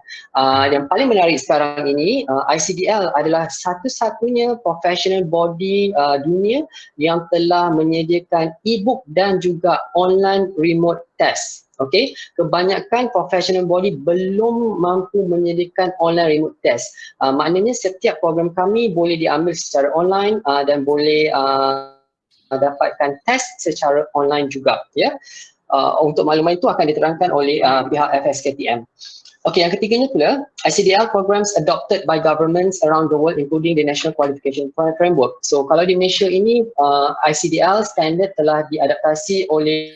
Yang paling menarik sekarang ini, ICDL adalah satu-satunya professional body dunia yang telah menyediakan e-book dan juga online remote test. Okay, kebanyakan professional body belum mampu menyediakan online remote test. Maknanya setiap program kami boleh diambil secara online dan boleh dapatkan test secara online juga, ya. Untuk makluman itu akan diterangkan oleh pihak FSKTM. Okey, yang ketiganya pula, ICDL programs adopted by governments around the world, including the National Qualification Framework. So kalau di Malaysia ini, ICDL standard telah diadaptasi oleh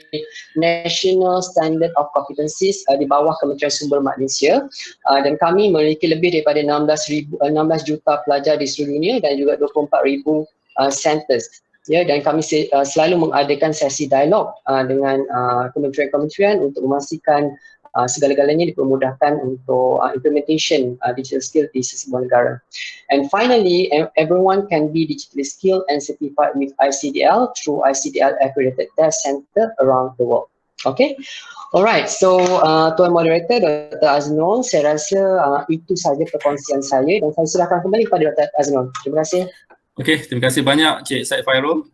National Standard of Competencies di bawah Kementerian Sumber Manusia, dan kami memiliki lebih daripada 16 juta pelajar di seluruh dunia dan juga 24,000 centers. Ya, dan kami selalu mengadakan sesi dialog dengan kementerian-kementerian untuk memastikan segala-galanya dipermudahkan untuk implementation digital skill di sesebuah negara. And finally, everyone can be digitally skilled and certified with ICDL through ICDL accredited test center around the world. Okay, alright. So Tuan Moderator, Dr. Aznul, saya rasa itu sahaja perkongsian saya dan saya silakan kembali kepada Dr. Aznul. Terima kasih. Okey, terima kasih banyak Cik Syed Fairul.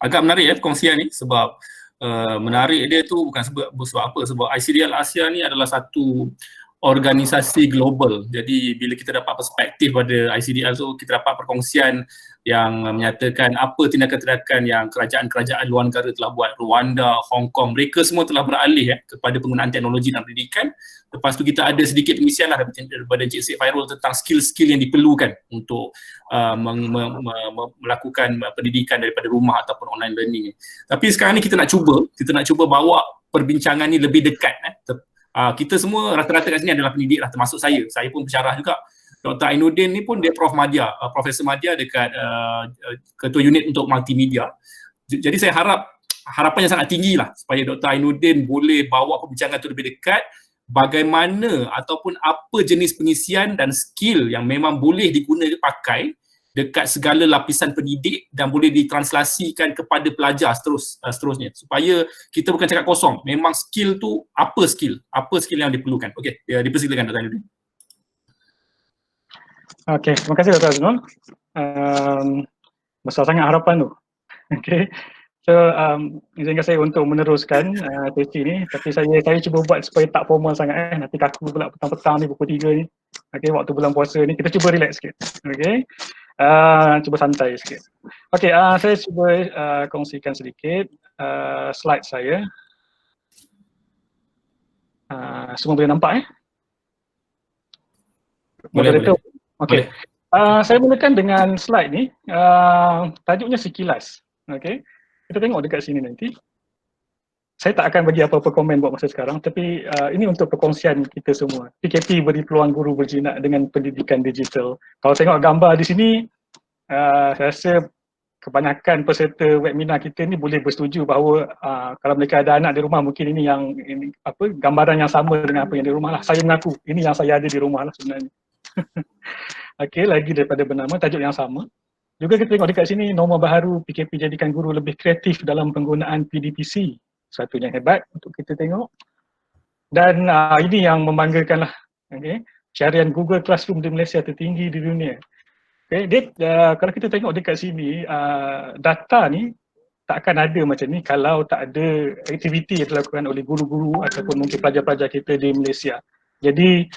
Agak menarik ya perkongsian ni sebab menarik dia tu bukan sebab apa, sebab ICDL Asia ni adalah satu organisasi global. Jadi bila kita dapat perspektif pada ICDL tu, kita dapat perkongsian yang menyatakan apa tindakan-tindakan yang kerajaan-kerajaan luar negara telah buat. Rwanda, Hong Kong, mereka semua telah beralih kepada penggunaan teknologi dan pendidikan. Lepas tu kita ada sedikit pengisian lah daripada Encik Syed Fairul tentang skill-skill yang diperlukan untuk melakukan pendidikan daripada rumah ataupun online learning. Tapi sekarang ni kita nak cuba bawa perbincangan ni lebih dekat. Kita semua rata-rata kat sini adalah pendidik lah, termasuk saya. Saya pun pensyarah juga. Dr. Ainuddin ni pun dia Profesor Madya dekat Ketua Unit untuk Multimedia. Jadi saya harapannya sangat tinggi lah supaya Dr. Ainuddin boleh bawa perbincangan tu lebih dekat, bagaimana ataupun apa jenis pengisian dan skill yang memang boleh digunakan pakai dekat segala lapisan pendidik dan boleh ditranslasikan kepada pelajar seterusnya, supaya kita bukan cakap kosong, memang skill tu apa skill yang diperlukan. Okey, dipersilakan Dr. Ainuddin. Okey, terima kasih Dr. Aznul. Besar sangat harapan tu. Okey. So, izinkan saya untuk meneruskan sesi ni, tapi saya cuba buat supaya tak formal sangat nanti kaku pula petang-petang ni pukul 3 ni. Okey, waktu bulan puasa ni kita cuba relax sikit. Okey. Cuba santai sikit. Okey, saya cuba kongsikan sedikit slide saya. Semua boleh nampak Boleh. Okey. Saya mulakan dengan slide ni, tajuknya sekilas. Okey. Kita tengok dekat sini nanti. Saya tak akan bagi apa-apa komen buat masa sekarang, tapi ini untuk perkongsian kita semua. PKP beri peluang guru berjinak dengan pendidikan digital. Kalau tengok gambar di sini, saya rasa kebanyakan peserta webinar kita ni boleh bersetuju bahawa kalau mereka ada anak di rumah, mungkin ini gambaran yang sama dengan apa yang di rumah lah. Saya mengaku ini yang saya ada di rumah lah sebenarnya. Okey, lagi daripada bernama, tajuk yang sama. Juga kita tengok dekat sini, norma baharu PKP jadikan guru lebih kreatif dalam penggunaan PDPC. Satu yang hebat untuk kita tengok. Dan ini yang membanggakan lah. Okay. Carian Google Classroom di Malaysia tertinggi di dunia. Okay. Kalau kita tengok dekat sini, data ni tak akan ada macam ni kalau tak ada aktiviti yang dilakukan oleh guru-guru ataupun mungkin pelajar-pelajar kita di Malaysia. Jadi,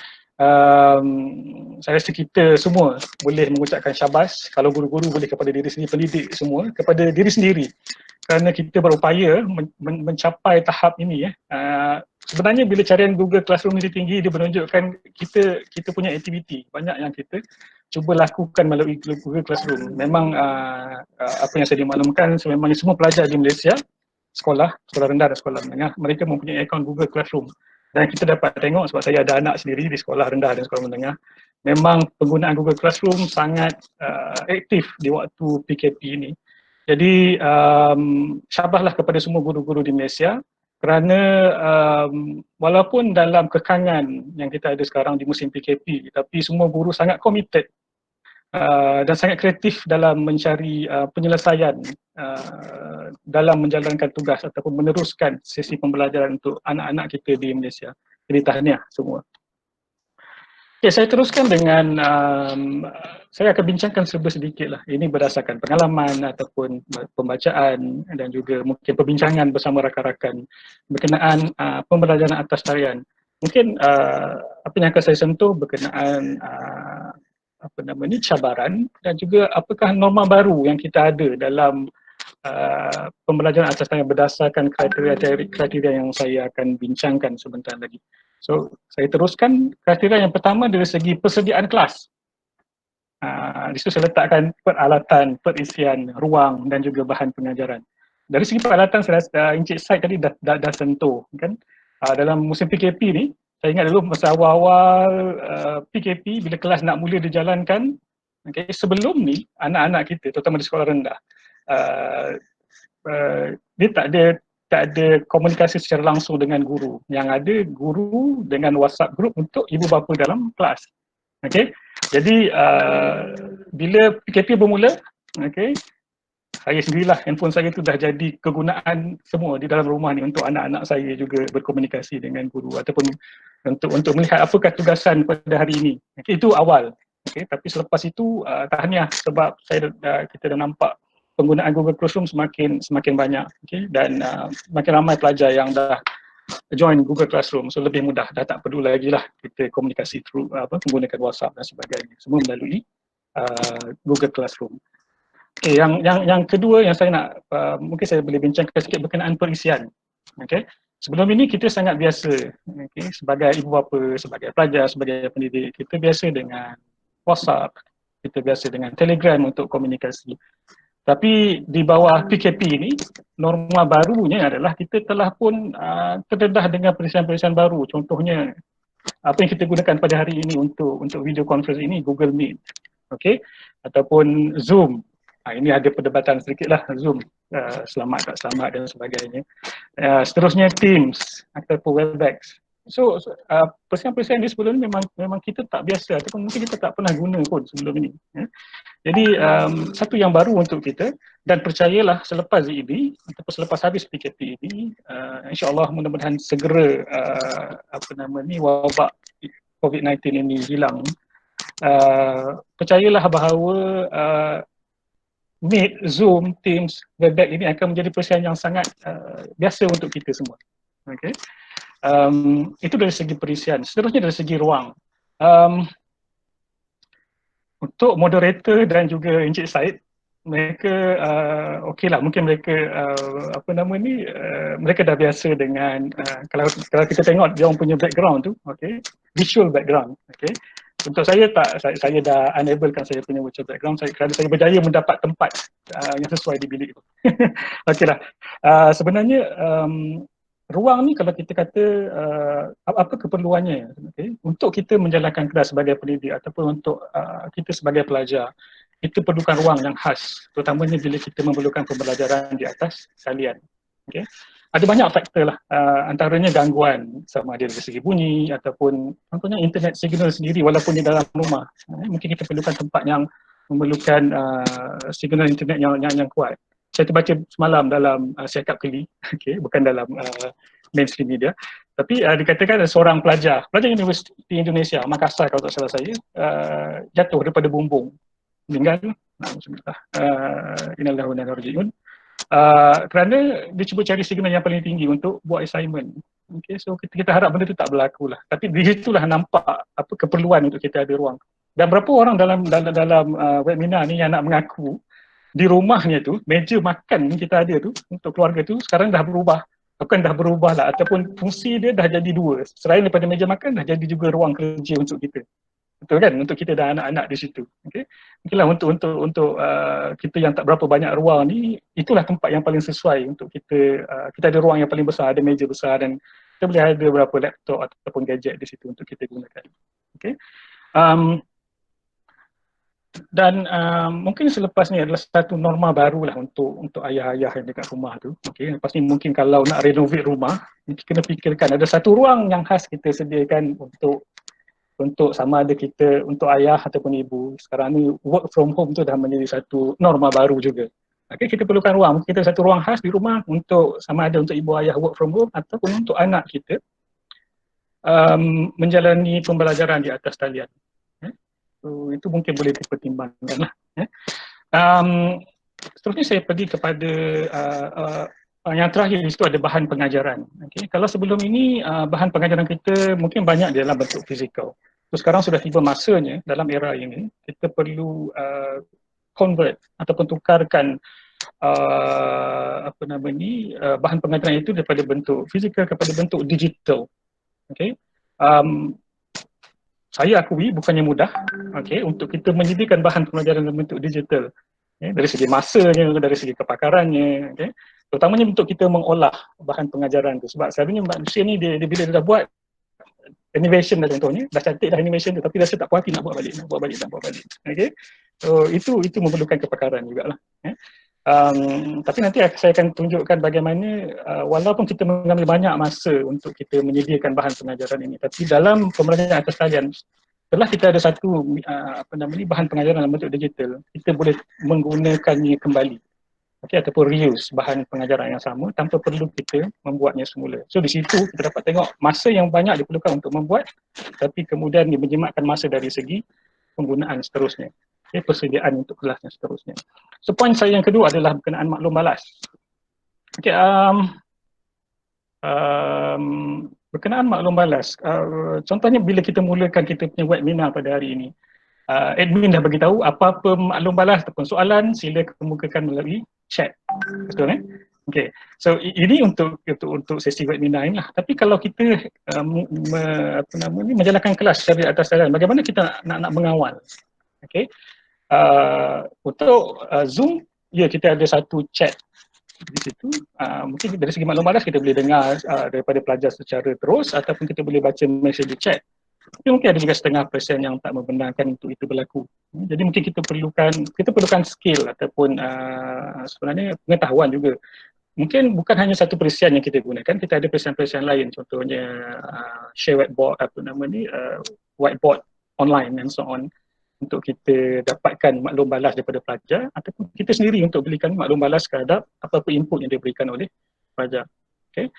saya rasa kita semua boleh mengucapkan syabas kalau guru-guru boleh kepada diri sendiri, pendidik semua kepada diri sendiri, kerana kita berupaya mencapai tahap ini. Sebenarnya bila carian Google Classroom ini tinggi, dia menunjukkan kita punya aktiviti banyak yang kita cuba lakukan melalui Google Classroom. Memang apa yang saya dimaklumkan, sememangnya semua pelajar di Malaysia, sekolah rendah dan sekolah menengah, mereka mempunyai akaun Google Classroom. Dan kita dapat tengok, sebab saya ada anak sendiri di sekolah rendah dan sekolah menengah, memang penggunaan Google Classroom sangat aktif di waktu PKP ini. Jadi syabaslah kepada semua guru-guru di Malaysia, kerana walaupun dalam kekangan yang kita ada sekarang di musim PKP, tapi semua guru sangat committed dan sangat kreatif dalam mencari penyelesaian dalam menjalankan tugas ataupun meneruskan sesi pembelajaran untuk anak-anak kita di Malaysia. Jadi tahniah semua. Okay, saya teruskan dengan, saya akan bincangkan serba sedikit lah. Ini berdasarkan pengalaman ataupun pembacaan dan juga mungkin perbincangan bersama rakan-rakan berkenaan pembelajaran atas talian. Mungkin apa yang akan saya sentuh berkenaan cabaran dan juga apakah norma baru yang kita ada dalam pembelajaran atas talian berdasarkan kriteria yang saya akan bincangkan sebentar lagi. So, saya teruskan. Kriteria yang pertama dari segi persediaan kelas. Di situ saya letakkan peralatan, perisian, ruang dan juga bahan pengajaran. Dari segi peralatan, saya rasa Encik Syed tadi dah sentuh, kan? Dalam musim PKP ni, saya ingat dulu masa awal-awal PKP, bila kelas nak mula dijalankan, okay, sebelum ni anak-anak kita, terutama di sekolah rendah, dia tak ada tak ada komunikasi secara langsung dengan guru. Yang ada guru dengan WhatsApp group untuk ibu bapa dalam kelas. Okey. Jadi bila PKP bermula, okey, saya sendirilah, handphone saya tu dah jadi kegunaan semua di dalam rumah ni untuk anak-anak saya juga berkomunikasi dengan guru ataupun untuk melihat apakah tugasan pada hari ini. Okay, itu awal. Okay, tapi selepas itu tahniah sebab kita dah nampak penggunaan Google Classroom semakin banyak, okay, dan makin ramai pelajar yang dah join Google Classroom, so lebih mudah, dah tak perlu lagi lah kita komunikasi through menggunakan WhatsApp dan sebagainya, semua melalui Google Classroom. Okay, yang kedua yang saya nak mungkin saya boleh bincangkan sikit berkenaan perisian. Okay. Sebelum ini kita sangat biasa, okay, sebagai ibu bapa, sebagai pelajar, sebagai pendidik, kita biasa dengan WhatsApp, kita biasa dengan Telegram untuk komunikasi. Tapi di bawah PKP ini, norma barunya adalah kita telah pun terdedah dengan perisian-perisian baru. Contohnya apa yang kita gunakan pada hari ini untuk video conference ini, Google Meet, okay, ataupun Zoom. Ini ada perdebatan sedikit lah, Zoom, selamat tak selamat dan sebagainya. Seterusnya Teams ataupun Webex. So persiapan-persiapan di sebelum ini memang kita tak biasa ataupun mungkin kita tak pernah guna pun sebelum ini. Jadi satu yang baru untuk kita, dan percayalah selepas ini ataupun selepas habis PKP ini, insya-Allah mudah-mudahan segera wabak COVID-19 ini hilang. Percayalah bahawa Meet, Zoom, Teams, Webex ini akan menjadi perisian yang sangat biasa untuk kita semua. Okay. Itu dari segi perisian. Seterusnya dari segi ruang. Untuk moderator dan juga Encik Said, mereka okeylah, mungkin mereka mereka dah biasa dengan kalau kita tengok dia orang punya background tu, okay, visual background, okay. Untuk saya tak, saya dah enablekan saya punya virtual background kerana saya berjaya mendapat tempat yang sesuai di bilik itu. Okeylah. Sebenarnya ruang ni kalau kita kata apa keperluannya, okay, untuk kita menjalankan kelas sebagai pendidik ataupun untuk kita sebagai pelajar, kita perlukan ruang yang khas, terutamanya bila kita memerlukan pembelajaran di atas talian. Okay. Ada banyak faktor lah, antaranya gangguan sama ada dari segi bunyi ataupun contohnya internet signal sendiri walaupun di dalam rumah. Mungkin kita perlukan tempat yang memerlukan signal internet yang kuat. Saya terbaca semalam dalam Siakap Keli, okay, bukan dalam mainstream media, tapi dikatakan ada seorang pelajar Universiti Indonesia, Makassar kalau tak salah saya, jatuh daripada bumbung, meninggal. Alhamdulillah. Innalillahi wa inna ilaihi raji'un. Kerana dia cuba cari signal yang paling tinggi untuk buat assignment. Okay, so kita harap benda itu tak berlaku lah. Tapi di situlah nampak apa keperluan untuk kita ada ruang. Dan berapa orang dalam webinar ni yang nak mengaku di rumahnya tu, meja makan yang kita ada tu untuk keluarga tu sekarang dah berubah. Bukan dah berubah lah, ataupun fungsi dia dah jadi dua. Selain daripada meja makan, dah jadi juga ruang kerja untuk kita. Betul kan? Untuk kita dan anak-anak di situ. Okay? Mungkinlah untuk kita yang tak berapa banyak ruang ni, itulah tempat yang paling sesuai untuk kita. Kita ada ruang yang paling besar, ada meja besar dan kita boleh ada beberapa laptop ataupun gadget di situ untuk kita gunakan. Okay? Dan mungkin selepas ni adalah satu norma baru lah untuk ayah-ayah yang dekat rumah tu. Okay? Lepas ni mungkin kalau nak renovate rumah, kita kena fikirkan ada satu ruang yang khas kita sediakan untuk sama ada kita, untuk ayah ataupun ibu. Sekarang ni work from home tu dah menjadi satu norma baru juga. Okay, kita perlukan ruang, kita ada satu ruang khas di rumah untuk sama ada untuk ibu ayah work from home ataupun untuk anak kita menjalani pembelajaran di atas talian. So, itu mungkin boleh dipertimbangkan lah. Seterusnya saya pergi kepada yang terakhir di situ ada bahan pengajaran. Okay. Kalau sebelum ini bahan pengajaran kita mungkin banyak dalam bentuk fizikal. So, sekarang sudah tiba masanya dalam era ini kita perlu convert ataupun tukarkan bahan pengajaran itu daripada bentuk fizikal kepada bentuk digital. Okay. Saya akui bukannya mudah, okay, untuk kita menyediakan bahan pengajaran dalam bentuk digital. Okay, dari segi masanya, dari segi kepakarannya, okay. Terutamanya untuk kita mengolah bahan pengajaran tu. Sebab selalunya manusia ni dia bila dia dah buat animation dah contohnya, dah cantik dah animation tu, tapi rasa tak puas hati nak buat balik. Okay. So itu memerlukan kepakaran jugalah. Okay. Tapi nanti saya akan tunjukkan bagaimana walaupun kita mengambil banyak masa untuk kita menyediakan bahan pengajaran ini, tapi dalam pembelajaran atas talian setelah kita ada satu bahan pengajaran dalam bentuk digital, kita boleh menggunakannya kembali, ataupun reuse bahan pengajaran yang sama tanpa perlu kita membuatnya semula. So di situ kita dapat tengok masa yang banyak diperlukan untuk membuat, tapi kemudian dia menjimatkan masa dari segi penggunaan seterusnya, persediaan untuk kelasnya seterusnya. So poin saya yang kedua adalah berkenaan maklum balas. Berkenaan maklum balas, contohnya bila kita mulakan kita punya webinar pada hari ini, admin dah beritahu apa-apa maklum balas ataupun soalan sila kemukakan melalui chat, betul Okay, so ini untuk sesi webinar ini lah. Tapi kalau kita menjalankan kelas secara atas talian, bagaimana kita nak mengawal? Okay, untuk Zoom, ya kita ada satu chat di situ. Mungkin dari segi maklum balas kita boleh dengar daripada pelajar secara terus, ataupun kita boleh baca mesej di chat. Tapi mungkin ada juga 0.5% yang tak membenarkan untuk itu berlaku. Jadi mungkin kita perlukan skill ataupun sebenarnya pengetahuan juga. Mungkin bukan hanya satu perisian yang kita gunakan, kita ada perisian-perisian lain, contohnya share whiteboard, whiteboard online and so on, untuk kita dapatkan maklum balas daripada pelajar, ataupun kita sendiri untuk berikan maklum balas terhadap apa-apa input yang diberikan oleh pelajar. Okay.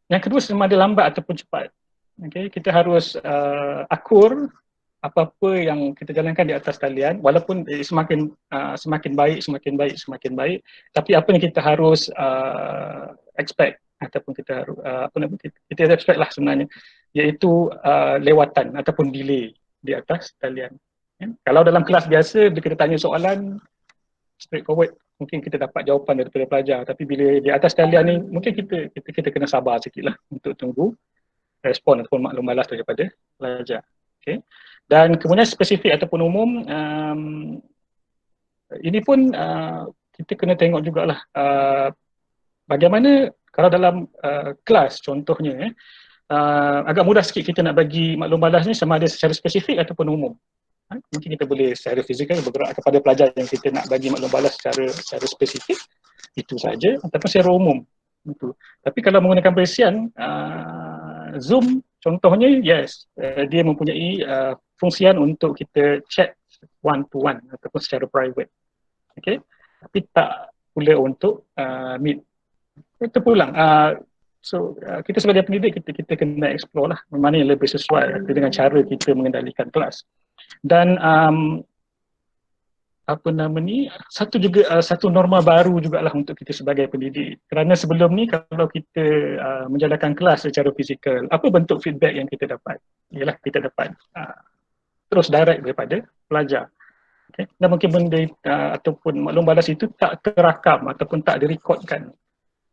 Yang kedua, sama ada lambat ataupun cepat. Okay. Kita harus akur apa-apa yang kita jalankan di atas talian, walaupun semakin baik, tapi apa yang kita harus expect, ataupun kita harus kita expect lah sebenarnya, iaitu lewatan ataupun delay di atas talian. Kalau dalam kelas biasa, bila kita tanya soalan straightforward, mungkin kita dapat jawapan daripada pelajar, tapi bila di atas talian ni, mungkin kita kena sabar sikit lah untuk tunggu respon ataupun maklum balas daripada pelajar. Okay. Dan kemudian spesifik ataupun umum, ini pun kita kena tengok jugalah bagaimana kalau dalam kelas contohnya, agak mudah sikit kita nak bagi maklum balas ni sama ada secara spesifik ataupun umum. Mungkin kita boleh secara fizikal bergerak kepada pelajar yang kita nak bagi maklum balas secara spesifik, itu saja, ataupun secara umum. Itu. Tapi kalau menggunakan perisian, Zoom contohnya, yes, dia mempunyai fungsian untuk kita chat one to one ataupun secara private. Okay? Tapi tak pula untuk meet. Terpulang. Kita sebagai pendidik, kita kena explore lah mana yang lebih sesuai dengan cara kita mengendalikan kelas. Dan satu norma baru jugalah untuk kita sebagai pendidik. Kerana sebelum ni kalau kita menjalankan kelas secara fizikal, apa bentuk feedback yang kita dapat? Ialah kita dapat terus direct daripada pelajar. Okay? Dan mungkin benda ataupun maklum balas itu tak terakam ataupun tak direkodkan,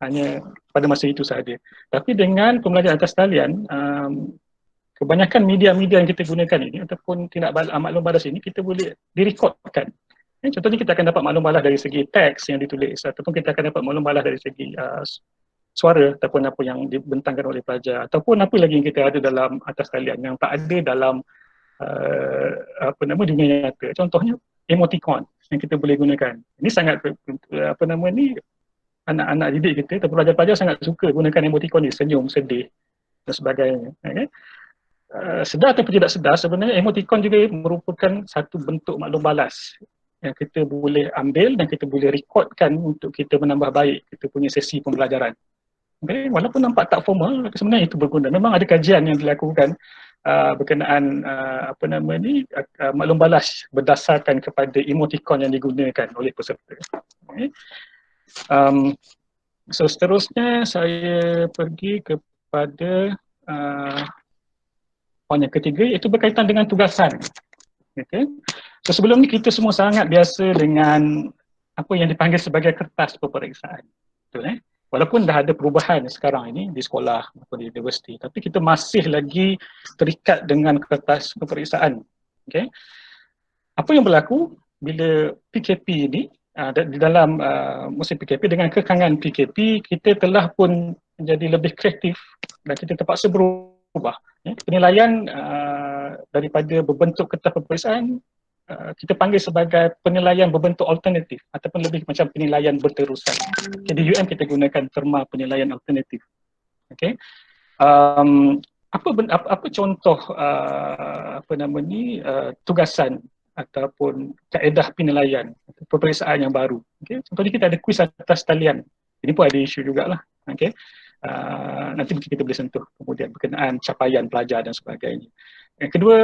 hanya pada masa itu sahaja. Tapi dengan pembelajaran atas talian, kebanyakan media-media yang kita gunakan ini ataupun tindak maklum balas ini, kita boleh direkodkan. Contohnya kita akan dapat maklum balas dari segi teks yang ditulis, ataupun kita akan dapat maklum balas dari segi suara ataupun apa yang dibentangkan oleh pelajar, ataupun apa lagi yang kita ada dalam atas talian yang tak ada dalam dunia nyata. Contohnya emoticon yang kita boleh gunakan. Ini sangat anak-anak didik kita ataupun pelajar-pelajar sangat suka gunakan emoticon ni, senyum, sedih dan sebagainya. Okay? Sedar atau tidak sedar, sebenarnya emoticon juga merupakan satu bentuk maklum balas yang kita boleh ambil dan kita boleh rekodkan untuk kita menambah baik kita punya sesi pembelajaran. Okay? Walaupun nampak tak formal, sebenarnya itu berguna. Memang ada kajian yang dilakukan berkenaan maklum balas berdasarkan kepada emoticon yang digunakan oleh peserta. Okay? Seterusnya saya pergi kepada poin yang ketiga, iaitu berkaitan dengan tugasan. Okay? So sebelum ni kita semua sangat biasa dengan apa yang dipanggil sebagai kertas peperiksaan. Betul, Walaupun dah ada perubahan sekarang ini di sekolah atau di universiti, tapi kita masih lagi terikat dengan kertas peperiksaan. Okay? Apa yang berlaku bila PKP ini, di dalam musim PKP, dengan kekangan PKP, kita telah pun menjadi lebih kreatif dan kita terpaksa berubah. Penilaian daripada berbentuk kertas peperiksaan kita panggil sebagai penilaian berbentuk alternatif ataupun lebih macam penilaian berterusan. Okay, di UM kita gunakan terma penilaian alternatif. Okay. Apa contoh tugasan ataupun kaedah penilaian peperiksaan yang baru. Okay. Contohnya kita ada kuis atas talian. Ini pun ada isu jugalah. Okay. Nanti kita boleh sentuh kemudian berkenaan capaian pelajar dan sebagainya. Yang kedua,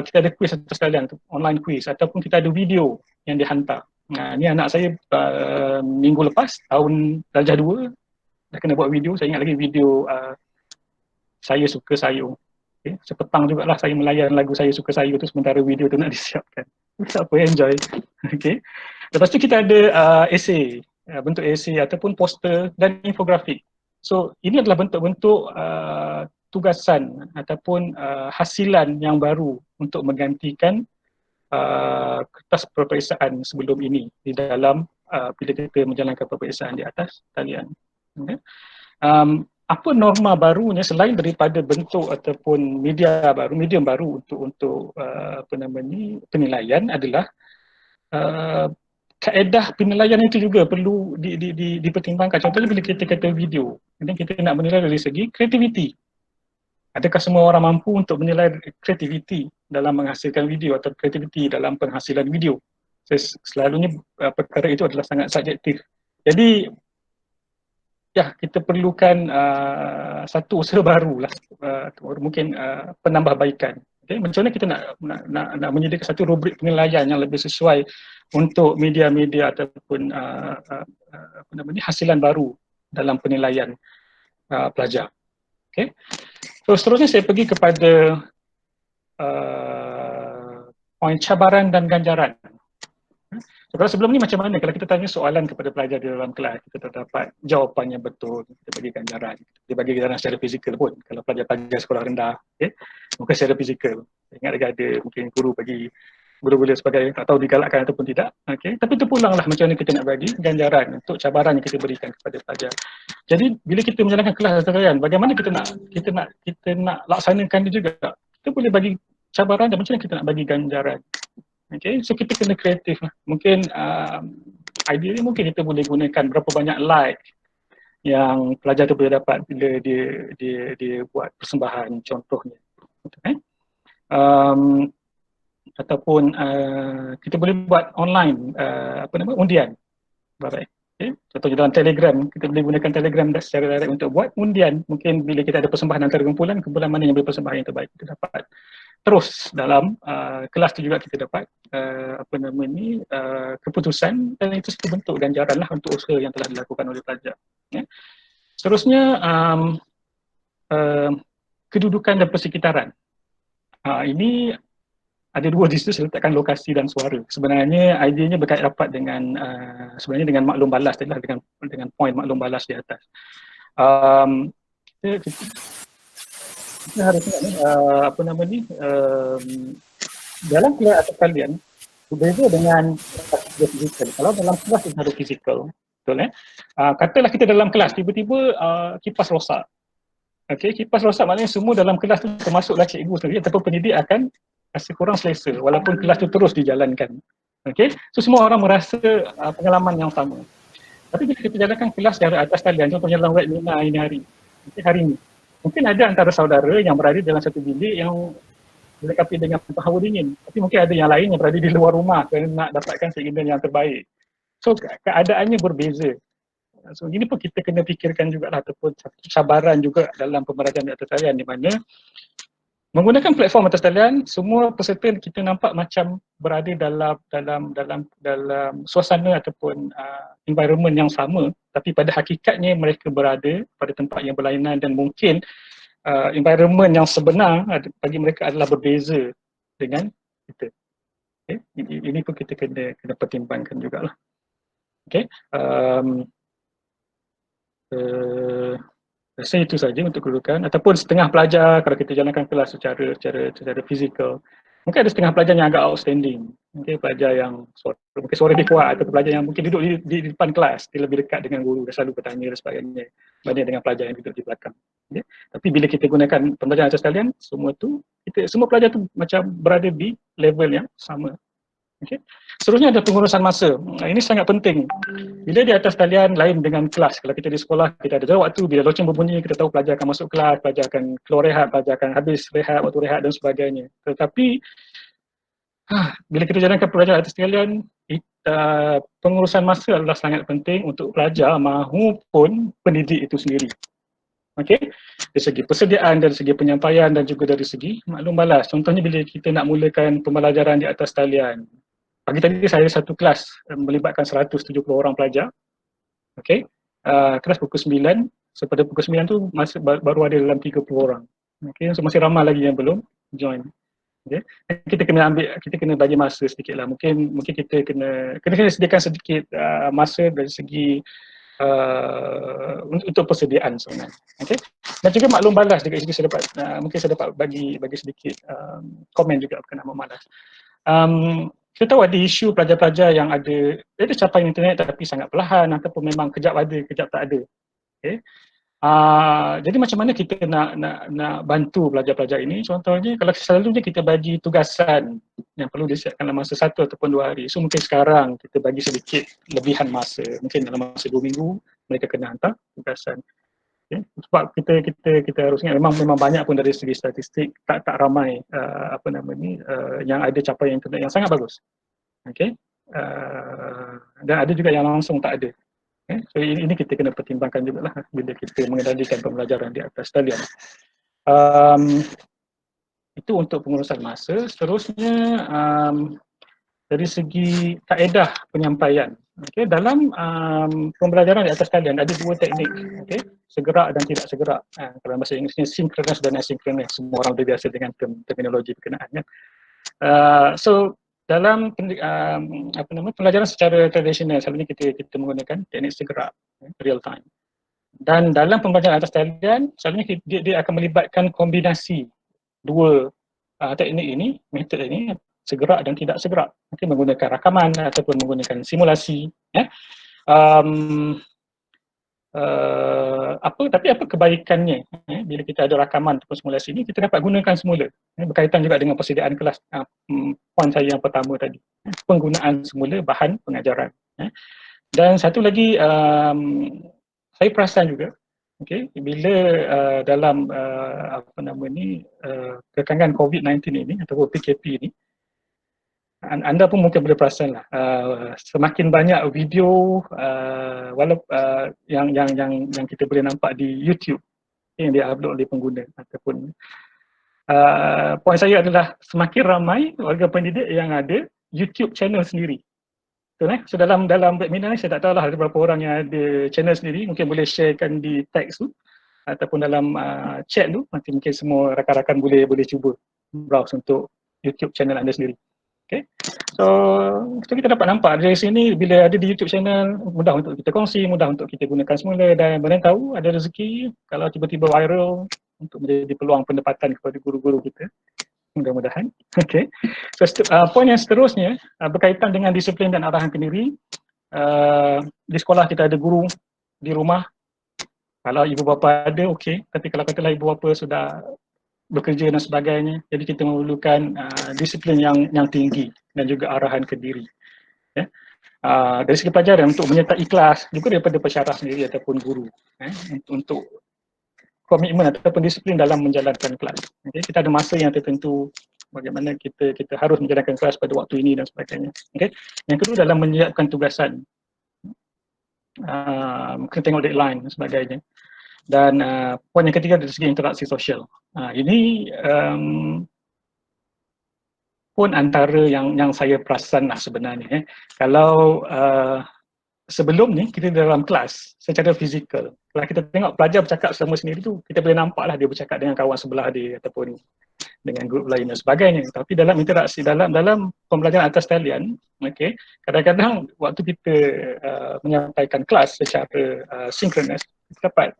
kita ada kuis atas talian, online kuis ataupun kita ada video yang dihantar. Ni anak saya minggu lepas, tahun darjah 2, dah kena buat video. Saya ingat lagi video Saya Suka Sayur. Okay. Sepetang jugalah saya melayan lagu Saya Suka Sayur tu sementara video tu nak disiapkan. Siapa enjoy. Okay. Lepas tu kita ada essay, bentuk essay ataupun poster dan infografik. So ini adalah bentuk-bentuk tugasan ataupun hasilan yang baru untuk menggantikan kertas peperiksaan sebelum ini di dalam bila kita menjalankan peperiksaan di atas talian. Okay. Apa norma barunya selain daripada bentuk ataupun medium baru untuk penilaian adalah kaedah penilaian itu juga perlu dipertimbangkan. Contohnya bila kita kata video, kita nak menilai dari segi kreativiti. Adakah semua orang mampu untuk menilai kreativiti dalam menghasilkan video atau kreativiti dalam penghasilan video? Selalunya perkara itu adalah sangat subjektif. Jadi ya, kita perlukan satu usaha baru lah, mungkin penambahbaikan. Okay? Macam mana kita nak menyediakan satu rubrik penilaian yang lebih sesuai untuk media-media ataupun hasilan baru dalam penilaian pelajar. Okay? So seterusnya saya pergi kepada poin cabaran dan ganjaran. Kalau sebelum ni macam mana kalau kita tanya soalan kepada pelajar di dalam kelas, kita tak dapat jawapan yang betul, kita bagi ganjaran. Kita bagi ganjaran secara fizikal pun kalau pelajar-pelajar sekolah rendah, okay? Bukan secara fizikal. Ingat lagi ada mungkin guru bagi guru-guru sebagai tak tahu digalakkan ataupun tidak, okay? Tapi terpulanglah macam mana kita nak bagi ganjaran untuk cabaran yang kita berikan kepada pelajar. Jadi bila kita menjalankan kelas tarian, bagaimana kita nak laksanakan dia juga. Kita boleh bagi cabaran dan macam mana kita nak bagi ganjaran. Okay, so kita kena kreatif lah. Mungkin ideally mungkin kita boleh gunakan berapa banyak like yang pelajar tu boleh dapat bila dia buat persembahan contohnya. Okay. Ataupun kita boleh buat online undian. Baik. Okay. Contohnya dalam Telegram, kita boleh gunakan Telegram secara direct untuk buat undian. Mungkin bila kita ada persembahan antara kumpulan mana yang boleh persembahan yang terbaik kita dapat. Terus dalam kelas tu juga kita dapat keputusan dan itu satu bentuk ganjaran lah untuk usaha yang telah dilakukan oleh pelajar. Okay. Seterusnya kedudukan dan persekitaran. Ini ada dua di situ, saya letakkan lokasi dan suara. Sebenarnya idenya berkait rapat dengan sebenarnya dengan maklum balas tadi lah, dengan poin maklum balas di atas. Kita harus dalam kelas atas kalian berbeza dengan fizikal. Kalau dalam kelas kita harus fizikal, betul katalah kita dalam kelas tiba-tiba kipas rosak. Okey, kipas rosak maknanya semua dalam kelas tu termasuklah cikgu sendiri ataupun pendidik akan rasa kurang selesa walaupun kelas tu terus dijalankan. Okey, so semua orang merasa pengalaman yang sama. Tapi bila kita jalankan kelas secara atas talian, contohnya dalam webinar ini hari ini, mungkin ada antara saudara yang berada dalam satu bilik yang dilengkapi dengan hawa dingin. Tapi mungkin ada yang lain yang berada di luar rumah kerana nak dapatkan keinginan yang terbaik. So keadaannya berbeza. So ini pun kita kena fikirkan jugalah ataupun cabaran juga dalam pembelajaran di atas talian di mana menggunakan platform atas talian, semua peserta kita nampak macam berada dalam suasana ataupun environment yang sama, tapi pada hakikatnya mereka berada pada tempat yang berlainan dan mungkin environment yang sebenar bagi mereka adalah berbeza dengan kita. Okay? Ini pun kita kena pertimbangkan jugalah. Okay? Saya itu saja untuk kedudukan ataupun setengah pelajar kalau kita jalankan kelas secara fizikal. Mungkin ada setengah pelajar yang agak outstanding. Mungkin pelajar yang mungkin suara dia kuat atau pelajar yang mungkin duduk di depan kelas, dia lebih dekat dengan guru, dia selalu bertanya dan sebagainya berbanding dengan pelajar yang duduk di belakang. Okay. Tapi bila kita gunakan pembelajaran atas talian, semua pelajar tu macam berada di level yang sama. Okay. Seterusnya ada pengurusan masa. Ini sangat penting. Bila di atas talian lain dengan kelas. Kalau kita di sekolah, kita ada waktu, bila loceng berbunyi, kita tahu pelajar akan masuk kelas, pelajar akan keluar rehat, pelajar akan habis rehat, waktu rehat dan sebagainya. Tetapi, bila kita jalankan pelajar atas talian, pengurusan masa adalah sangat penting untuk pelajar maupun pendidik itu sendiri. Okey, dari segi persediaan, dari segi penyampaian dan juga dari segi maklum balas. Contohnya bila kita nak mulakan pembelajaran di atas talian. Pagi tadi saya satu kelas melibatkan 170 orang pelajar. Okey. Kelas pukul 9, pada pukul 9 tu baru ada dalam 30 orang. Okey, so masih ramai lagi yang belum join. Okey. Kita kena bagi masa sedikitlah. Mungkin kita kena sediakan sedikit masa dari segi untuk persediaan sebenarnya. Okay? Dan juga maklum balas juga saya dapat mungkin saya dapat bagi sedikit komen juga berkenaan malas. Kita tahu ada isu pelajar-pelajar yang ada capaian internet tapi sangat perlahan ataupun memang kejap ada, kejap tak ada. Okay? Jadi macam mana kita nak bantu pelajar-pelajar ini? Contohnya kalau selalunya kita bagi tugasan yang perlu disiapkan dalam masa 1 ataupun 2 hari. So mungkin sekarang kita bagi sedikit lebihan masa. Mungkin dalam masa 2 minggu mereka kena hantar tugasan. Okay? Sebab kita harus ingat memang banyak pun dari segi statistik tak ramai yang ada capaian internet yang sangat bagus. Okay? Dan ada juga yang langsung tak ada. So ini kita kena pertimbangkan juga lah bila kita mengendalikan pembelajaran di atas talian. Itu untuk pengurusan masa. Seterusnya dari segi kaedah penyampaian. Okay, dalam pembelajaran di atas talian ada 2 teknik, okay, segerak dan tidak segerak. Kalau bahasa Inggerisnya synchronous dan asynchronous. Semua orang dah biasa dengan terminologi berkenaan. So dalam pelajaran secara tradisional selalunya kita menggunakan teknik segerak, real time. Dan dalam pembelajaran atas talian selalunya dia akan melibatkan kombinasi 2 teknik ini, metod ini, segerak dan tidak segerak. Mungkin menggunakan rakaman ataupun menggunakan simulasi. Tapi apa kebaikannya bila kita ada rakaman ataupun simulasi ini, kita dapat gunakan semula. Berkaitan juga dengan persediaan kelas. Poin saya yang pertama tadi, penggunaan semula bahan pengajaran. Dan satu lagi, saya perasan juga, okay, bila dalam kekangan COVID-19 ini ataupun PKP ini, anda pun mungkin boleh perasan lah, semakin banyak video yang kita boleh nampak di YouTube yang dia-upload oleh pengguna ataupun poin saya adalah semakin ramai warga pendidik yang ada YouTube channel sendiri. Betul, so dalam webinar ni saya tak tahu lah ada berapa orang yang ada channel sendiri, mungkin boleh sharekan di teks tu ataupun dalam chat tu, nanti mungkin semua rakan-rakan boleh cuba browse untuk YouTube channel anda sendiri. Okay. So kita dapat nampak dari sini bila ada di YouTube channel, mudah untuk kita kongsi, mudah untuk kita gunakan semula, dan mana tahu ada rezeki kalau tiba-tiba viral untuk menjadi peluang pendapatan kepada guru-guru kita. Mudah-mudahan. Okay. So poin yang seterusnya berkaitan dengan disiplin dan arahan kendiri. Di sekolah kita ada guru, di rumah kalau ibu bapa ada, okey. Tapi kalau katalah ibu bapa sudah bekerja dan sebagainya, jadi kita memerlukan disiplin yang tinggi dan juga arahan kendiri. Dari segi pelajaran untuk menyertai kelas juga daripada pensyarah sendiri ataupun guru, untuk komitmen ataupun disiplin dalam menjalankan kelas. Okay, kita ada masa yang tertentu bagaimana kita harus menjalankan kelas pada waktu ini dan sebagainya. Okay. Yang kedua dalam menyiapkan tugasan, kena tengok deadline dan sebagainya. Dan poin yang ketiga dari segi interaksi sosial. Ini pun antara yang saya perasan lah sebenarnya. Kalau sebelum ni kita dalam kelas secara fizikal, kalau kita tengok pelajar bercakap sama sendiri tu, kita boleh nampak lah dia bercakap dengan kawan sebelah dia ataupun dengan grup lain dan sebagainya. Tapi dalam interaksi, dalam pembelajaran atas talian, okay, kadang-kadang waktu kita menyampaikan kelas secara synchronous, kita dapat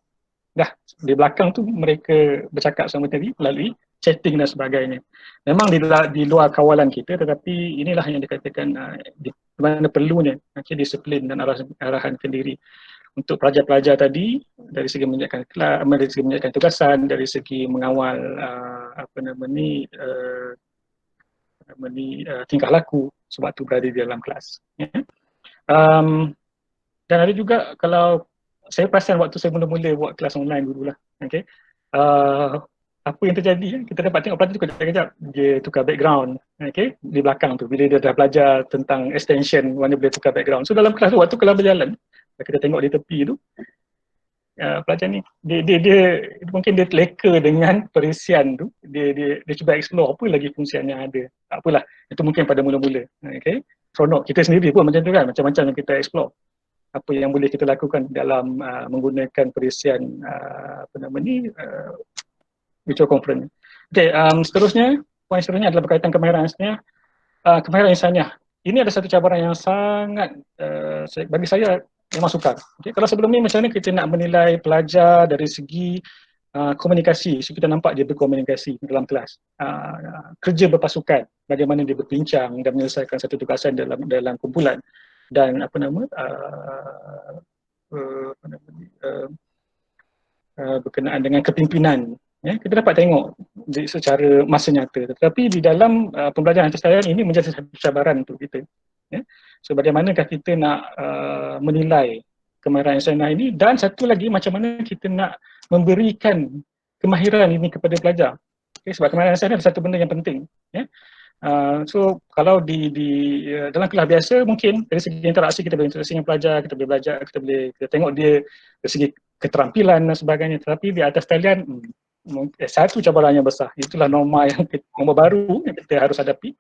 dah di belakang tu mereka bercakap sama tadi melalui chatting dan sebagainya. Memang di luar kawalan kita, tetapi inilah yang dikatakan di mana perlunya disiplin dan arahan kendiri untuk pelajar-pelajar tadi, dari segi menyiapkan kelas, dari segi menyiapkan tugasan, dari segi mengawal tingkah laku sewaktu berada di dalam kelas. Ya. Dan ada juga kalau saya perasan waktu saya mula-mula buat kelas online dululah, okay, apa yang terjadi, kita dapat tengok pelajar tu kejap-kejap dia tukar background, okay, di belakang tu bila dia dah belajar tentang extension, mana boleh tukar background. So dalam kelas tu waktu kelas berjalan, kita tengok di tepi tu, pelajar ni dia mungkin dia leka dengan perisian tu, dia cuba explore apa lagi fungsian yang ada. Tak apalah, itu mungkin pada mula-mula, okay. Seronok, kita sendiri pun macam tu kan, macam-macam yang kita explore apa yang boleh kita lakukan dalam menggunakan perisian virtual conference. Okay, seterusnya, poin seterusnya adalah berkaitan kemahiran insaniah. Kemahiran insaniah, ini ada satu cabaran yang sangat bagi saya memang sukar. Okay, kalau sebelum ni macam mana kita nak menilai pelajar dari segi komunikasi, so kita nampak dia berkomunikasi dalam kelas, kerja berpasukan, bagaimana dia berbincang dan menyelesaikan satu tugasan dalam kumpulan, dan berkenaan dengan kepimpinan, ya, kita dapat tengok secara masa nyata. Tetapi di dalam pembelajaran atas talian ini menjadi satu cabaran untuk kita, ya. So bagaimanakah kita nak menilai kemahiran insaniah ini, dan satu lagi macam mana kita nak memberikan kemahiran ini kepada pelajar. Okay, sebab kemahiran insaniah adalah satu benda yang penting, ya. So kalau di dalam kelas biasa mungkin dari segi interaksi kita boleh interaksi dengan pelajar, kita boleh belajar, kita tengok dia dari segi keterampilan dan sebagainya. Tetapi di atas talian satu cabaran yang besar, itulah norma baru yang kita harus hadapi.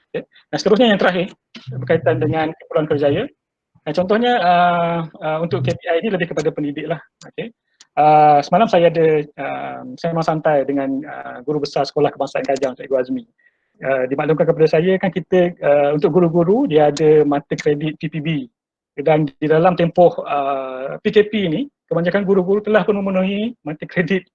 Okay. Dan seterusnya yang terakhir berkaitan dengan kumpulan kerjaya. Contohnya untuk KPI ini lebih kepada pendidik lah. Okay. Semalam saya ada sembang santai dengan guru besar Sekolah Kebangsaan Kajang, Cikgu Azmi. Dimaklumkan kepada saya kan kita untuk guru-guru dia ada mata kredit PPB, dan di dalam tempoh PKP ini kebanyakan guru-guru telah pun memenuhi mata kredit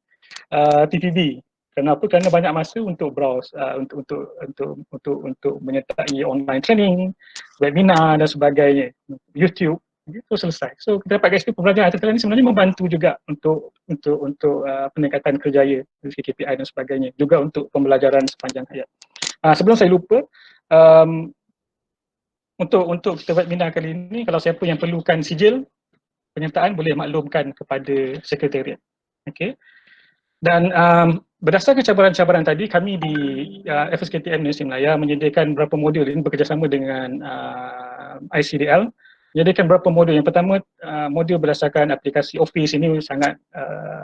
PPB. Kenapa? Kerana banyak masa untuk browse, untuk menyertai online training, webinar dan sebagainya, YouTube. Itu selesai. So kita dapat kat situ pembelajaran atas talian ini sebenarnya membantu juga untuk peningkatan kerjaya dari segi KPI dan sebagainya, juga untuk pembelajaran sepanjang hayat. Sebelum saya lupa, untuk kita webinar kali ini, kalau siapa yang perlukan sijil penyertaan boleh maklumkan kepada sekretariat. Okay. Dan berdasarkan cabaran-cabaran tadi, kami di FSKTM Universiti Melaya menyediakan beberapa modul ini bekerjasama dengan ICDL. Menyediakan beberapa modul. Yang pertama, modul berdasarkan aplikasi Office ini sangat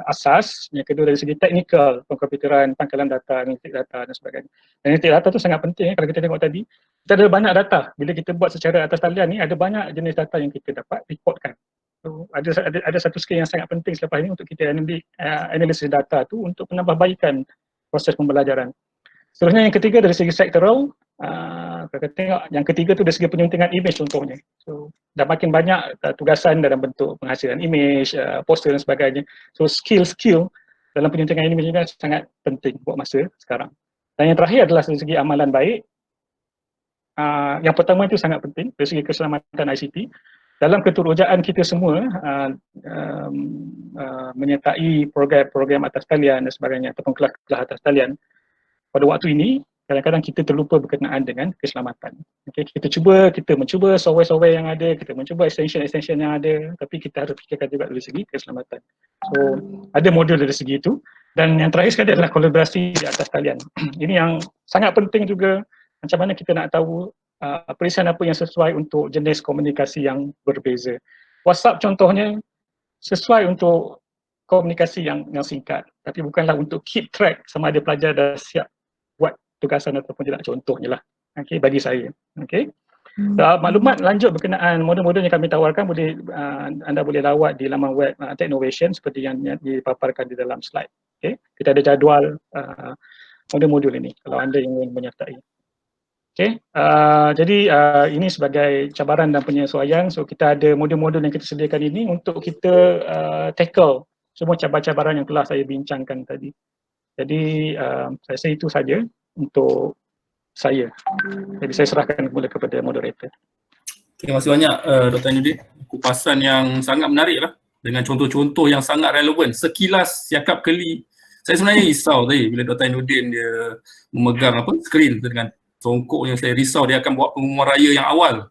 asas. Yang kedua dari segi teknikal, pengkomputeran, pangkalan data, analitik data dan sebagainya. Dan analitik data itu sangat penting, kalau kita tengok tadi. Kita ada banyak data. Bila kita buat secara atas talian ni, ada banyak jenis data yang kita dapat reportkan. So, ada satu skill yang sangat penting selepas ini untuk kita analisis data tu untuk penambahbaikan proses pembelajaran. Seterusnya yang ketiga dari segi sektoral, kita tengok yang ketiga tu dari segi penyuntingan image contohnya. So dah makin banyak tugasan dalam bentuk penghasilan image, poster dan sebagainya. So skill dalam penyuntingan image ini sangat penting buat masa sekarang. Dan yang terakhir adalah dari segi amalan baik. Yang pertama itu sangat penting dari segi keselamatan ICT. Dalam keterujaan kita semua menyertai program-program atas talian dan sebagainya ataupun kelas-kelas atas talian, pada waktu ini kadang-kadang kita terlupa berkenaan dengan keselamatan. Okay, kita mencuba software-software yang ada, kita mencuba extension yang ada, tapi kita harus fikirkan juga dari segi keselamatan. So ada modul dari segi itu. Dan yang terakhir sekali adalah kolaborasi di atas talian. Ini yang sangat penting juga, macam mana kita nak tahu perisian apa yang sesuai untuk jenis komunikasi yang berbeza. WhatsApp contohnya sesuai untuk komunikasi yang singkat, tapi bukanlah untuk keep track sama ada pelajar dah siap buat tugasan ataupun tidak, contohnya lah. Okay, bagi saya. Okay. Maklumat lanjut berkenaan modul-modul yang kami tawarkan anda boleh lawat di laman web Technovation seperti yang dipaparkan di dalam slide. Okay. Kita ada jadual modul-modul ini kalau anda ingin menyertai. Okay. Jadi ini sebagai cabaran dan penyesuaian. So kita ada modul-modul yang kita sediakan ini untuk kita tackle semua cabaran-cabaran yang telah saya bincangkan tadi. Jadi saya rasa itu saja untuk saya. Jadi saya serahkan kepada moderator. Terima kasih banyak Dr. Ainuddin. Kupasan yang sangat menarik lah, dengan contoh-contoh yang sangat relevan. Sekilas siakap keli, saya sebenarnya risau tadi bila Dr. Ainuddin dia memegang skrin dengan songkoknya saya risau dia akan buat pengumuman raya yang awal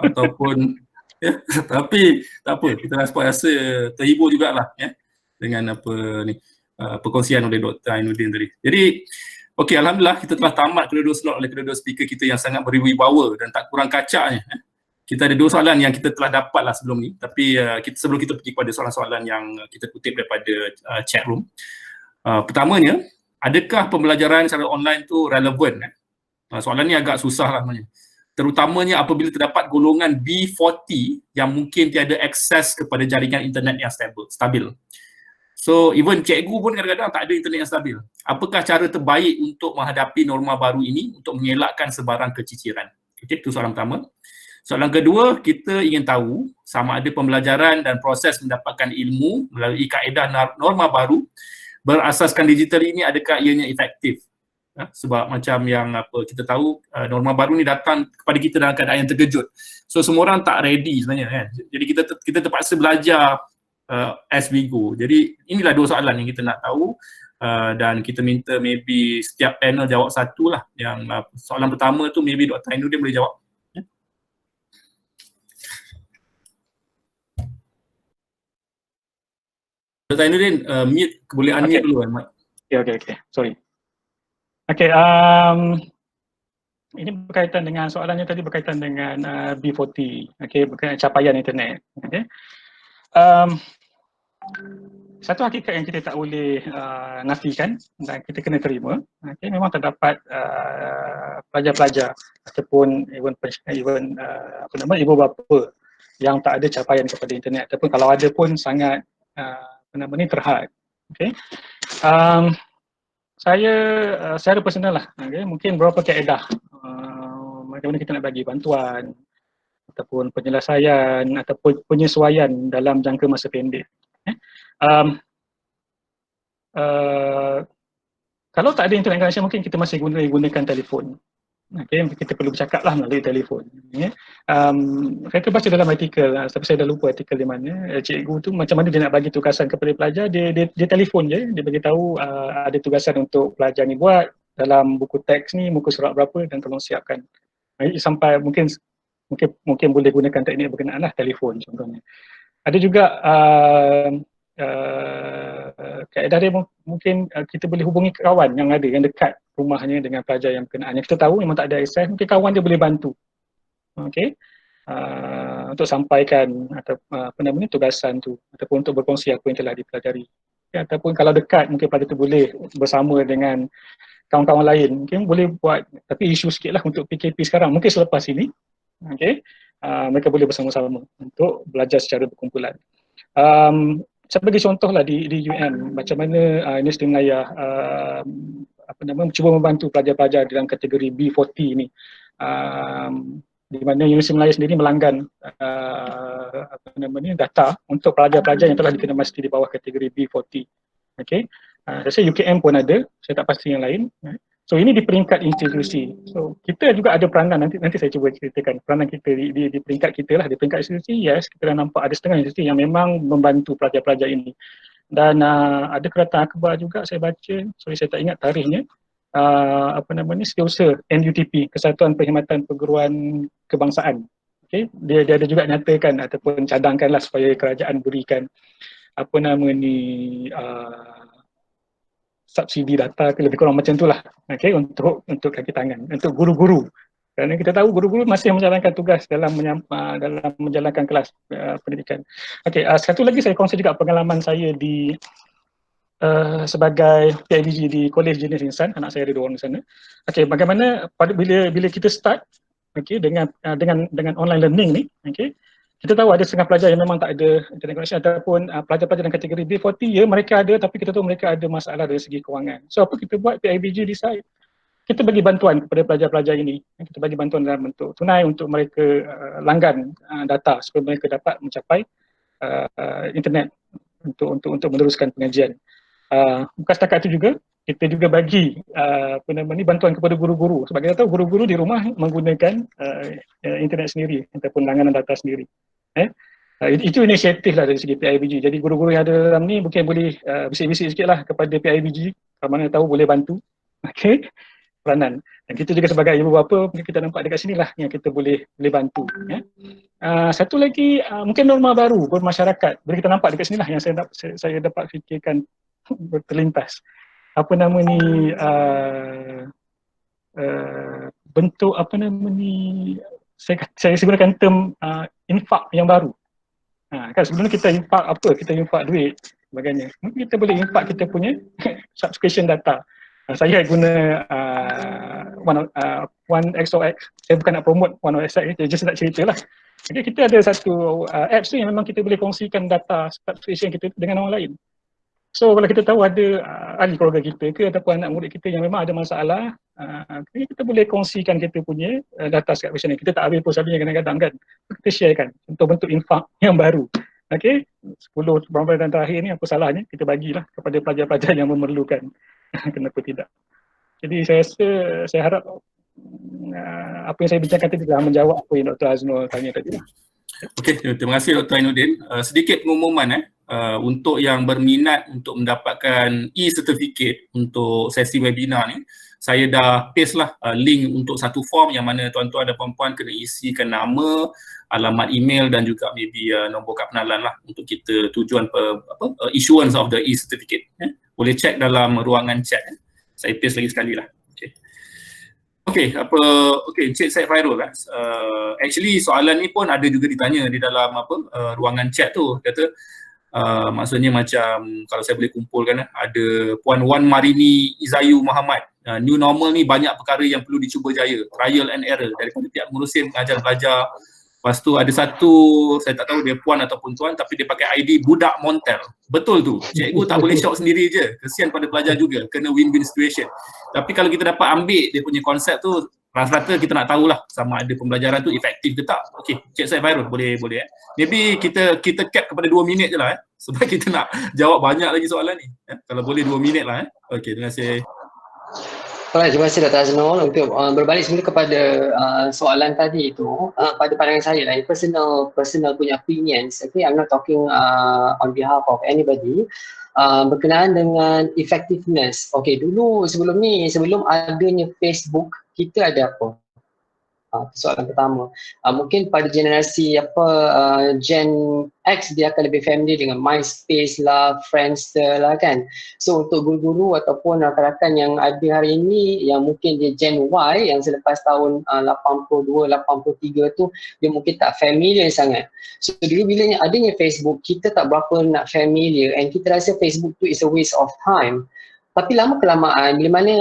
ataupun ya, tapi tak apa, kita rasa terhibur jugalah ya dengan apa ni perkongsian oleh Dr. Ainuddin tadi. Jadi okey, alhamdulillah kita telah tamat kedua-dua slot oleh kedua-dua speaker kita yang sangat berwibawa dan tak kurang kacaknya. Kita ada 2 soalan yang kita telah dapatlah sebelum ni, tapi sebelum kita pergi kepada soalan-soalan yang kita kutip daripada chat room. Pertamanya, adakah pembelajaran secara online tu relevan? Soalan ni agak susah lah sebenarnya. Terutamanya apabila terdapat golongan B40 yang mungkin tiada akses kepada jaringan internet yang stabil. So even cikgu pun kadang-kadang tak ada internet yang stabil. Apakah cara terbaik untuk menghadapi norma baru ini untuk mengelakkan sebarang keciciran? Okey, itu soalan pertama. Soalan kedua, kita ingin tahu sama ada pembelajaran dan proses mendapatkan ilmu melalui kaedah norma baru berasaskan digital ini adakah ianya efektif? Sebab macam yang kita tahu norma baru ni datang kepada kita dalam keadaan yang terkejut. So semua orang tak ready sebenarnya kan. Jadi kita terpaksa belajar as we go. Jadi inilah 2 soalan yang kita nak tahu dan kita minta maybe setiap panel jawab satu lah. Yang soalan pertama tu maybe Dr. Ainuddin boleh jawab. Dr. Ainuddin, mute, boleh unmute dulu kan? Okay. Sorry. Okay, ini berkaitan dengan soalannya tadi berkaitan dengan B40, okay, berkaitan capaian internet. Okay. Satu hakikat yang kita tak boleh nafikan dan kita kena terima, okay, memang terdapat pelajar-pelajar ataupun ibu bapa yang tak ada capaian kepada internet ataupun kalau ada pun sangat terhad. Okay. Saya secara personal lah, okay, mungkin beberapa kaedah bagaimana kita nak bagi bantuan ataupun penyelesaian ataupun penyesuaian dalam jangka masa pendek. Kalau tak ada internet connection mungkin kita masih gunakan telefon. Okay, kita perlu bercakap lah melalui telefon. Okay. Saya terbaca dalam artikel, tapi saya dah lupa artikel di mana. Cikgu tu macam mana dia nak bagi tugasan kepada pelajar, dia telefon je, dia bagi tahu ada tugasan untuk pelajar ni buat dalam buku teks ni, muka surat berapa dan tolong siapkan. Sampai mungkin boleh gunakan teknik berkenaan lah, telefon contohnya. Ada juga kaedah dia mungkin kita boleh hubungi kawan yang ada, yang dekat rumahnya dengan pelajar yang berkenaan. Yang kita tahu memang tak ada akses, mungkin kawan dia boleh bantu. Okay. Untuk sampaikan atau tugasan tu ataupun untuk berkongsi apa yang telah dipelajari. Okay. Ataupun kalau dekat mungkin pelajar tu boleh bersama dengan kawan-kawan lain. Mungkin boleh buat, tapi isu sikit lah untuk PKP sekarang. Mungkin selepas ini, okay, mereka boleh bersama-sama untuk belajar secara berkumpulan. Saya bagi contoh lah di UM macam mana Universiti Melayu cuba membantu pelajar-pelajar dalam kategori B40 ni, di mana Universiti Melayu sendiri melanggan data untuk pelajar-pelajar yang telah dikena masti di bawah kategori B40. Okay. Saya rasa UKM pun ada, saya tak pasti yang lain. So ini di peringkat institusi. So kita juga ada peranan, nanti saya cuba ceritakan peranan kita di peringkat kita lah, di peringkat institusi. Yes, kita dah nampak ada setengah institusi yang memang membantu pelajar-pelajar ini. Dan ada kereta akhbar juga saya baca, sorry saya tak ingat tarikhnya, setiausaha NUTP, Kesatuan Perkhidmatan Perguruan Kebangsaan. Okay? Dia ada juga nyatakan ataupun cadangkanlah supaya kerajaan berikan subsidi data ke lebih kurang macam itulah, okay, untuk kaki tangan, untuk guru-guru. Kerana kita tahu guru-guru masih menjalankan tugas dalam menjalankan kelas pendidikan. Okay, satu lagi saya kongsi juga pengalaman saya di sebagai PIBG di Kolej Jenis Insan, anak saya ada 2 orang di sana. Okay, bagaimana bila kita start, okay, dengan online learning ni, okay, kita tahu ada setengah pelajar yang memang tak ada internet connection ataupun pelajar-pelajar dalam kategori B40, ya mereka ada, tapi kita tahu mereka ada masalah dari segi kewangan. So apa kita buat, PIBG decide, kita bagi bantuan kepada pelajar-pelajar ini. Kita bagi bantuan dalam bentuk tunai untuk mereka langgan data supaya mereka dapat mencapai internet untuk meneruskan pengajian. Bukan setakat itu juga, kita juga bagi bantuan kepada guru-guru, sebab kita tahu guru-guru di rumah menggunakan internet sendiri ataupun langganan data sendiri. Itu inisiatif lah dari segi PIBG. Jadi guru-guru yang ada dalam ni mungkin boleh bisik-bisik sikit lah kepada PIBG, kalau mana tahu boleh bantu. Okay. peranan. Dan kita juga sebagai ibu bapa, mungkin kita nampak dekat sini lah yang kita boleh bantu. Ya. Satu lagi, mungkin norma baru bermasyarakat. Boleh kita nampak dekat sini lah yang saya dapat fikirkan terlintas. Apa nama ni, bentuk apa nama ni, saya gunakan term infak yang baru. Kan sebelum ni kita infak apa? Kita infak duit sebagainya. Mungkin kita boleh infak kita punya subscription data. Saya guna OneXOX. Saya bukan nak promote OneXOX, saya just nak cerita lah. Okay, kita ada satu apps tu yang memang kita boleh kongsikan data subscription kita dengan orang lain. So kalau kita tahu ada ahli keluarga kita ke ataupun anak murid kita yang memang ada masalah, kita boleh kongsikan kita punya data subscription. Kita tak habis pun selalunya kadang-kadang kan. Kita sharekan untuk bentuk infak yang baru. Okay, 10 bulan terakhir ni apa salahnya kita bagilah kepada pelajar-pelajar yang memerlukan. Kenapa tidak? Jadi saya harap apa yang saya bincangkan tadi telah menjawab apa yang Dr. Aznul tanya tadi. Okey, terima kasih Dr. Ainuddin. Sedikit pengumuman untuk yang berminat untuk mendapatkan e-certificate untuk sesi webinar ni, saya dah paste lah link untuk satu form yang mana tuan-tuan dan puan-puan kena isikan nama, alamat email dan juga maybe nombor kad penalan lah untuk kita tujuan issuance of the e-certificate. Boleh check dalam ruangan chat. Saya paste lagi sekali lah. Okey, Encik Syed Fairul lah. Actually soalan ni pun ada juga ditanya di dalam ruangan chat tu. Kata maksudnya macam kalau saya boleh kumpulkan ada Puan Wan Marini Izayu Muhammad. New normal ni banyak perkara yang perlu dicuba jaya, trial and error daripada pihak pengurusin, pengajar belajar. Lepas tu ada satu, saya tak tahu dia puan ataupun tuan, tapi dia pakai ID budak Montel. Betul tu, cikgu tak boleh shock sendiri je. Kesian pada pelajar juga, kena win-win situation. Tapi kalau kita dapat ambil dia punya konsep tu, rata-rata kita nak tahulah sama ada pembelajaran tu efektif ke tak. Okey, Cik Syed Fairul boleh Maybe kita cap kepada 2 minit je lah sebab kita nak jawab banyak lagi soalan ni. Kalau boleh 2 minit lah. Okey, terima kasih. Alright, terima kasih Dr. Aznul. Untuk berbalik semula kepada soalan tadi itu, pada pandangan saya lah, personal punya opinions, okay, I'm not talking on behalf of anybody, berkenaan dengan effectiveness. Okay, dulu sebelum adanya Facebook, kita ada apa? Soalan pertama, mungkin pada generasi Gen X dia akan lebih familiar dengan MySpace lah, Friendster lah kan. So untuk guru-guru ataupun rakan-rakan yang ada hari ini yang mungkin dia Gen Y yang selepas tahun 82, 83 tu dia mungkin tak familiar sangat. So dulu bila adanya Facebook kita tak berapa nak familiar and kita rasa Facebook tu is a waste of time. Tapi lama kelamaan, bila mana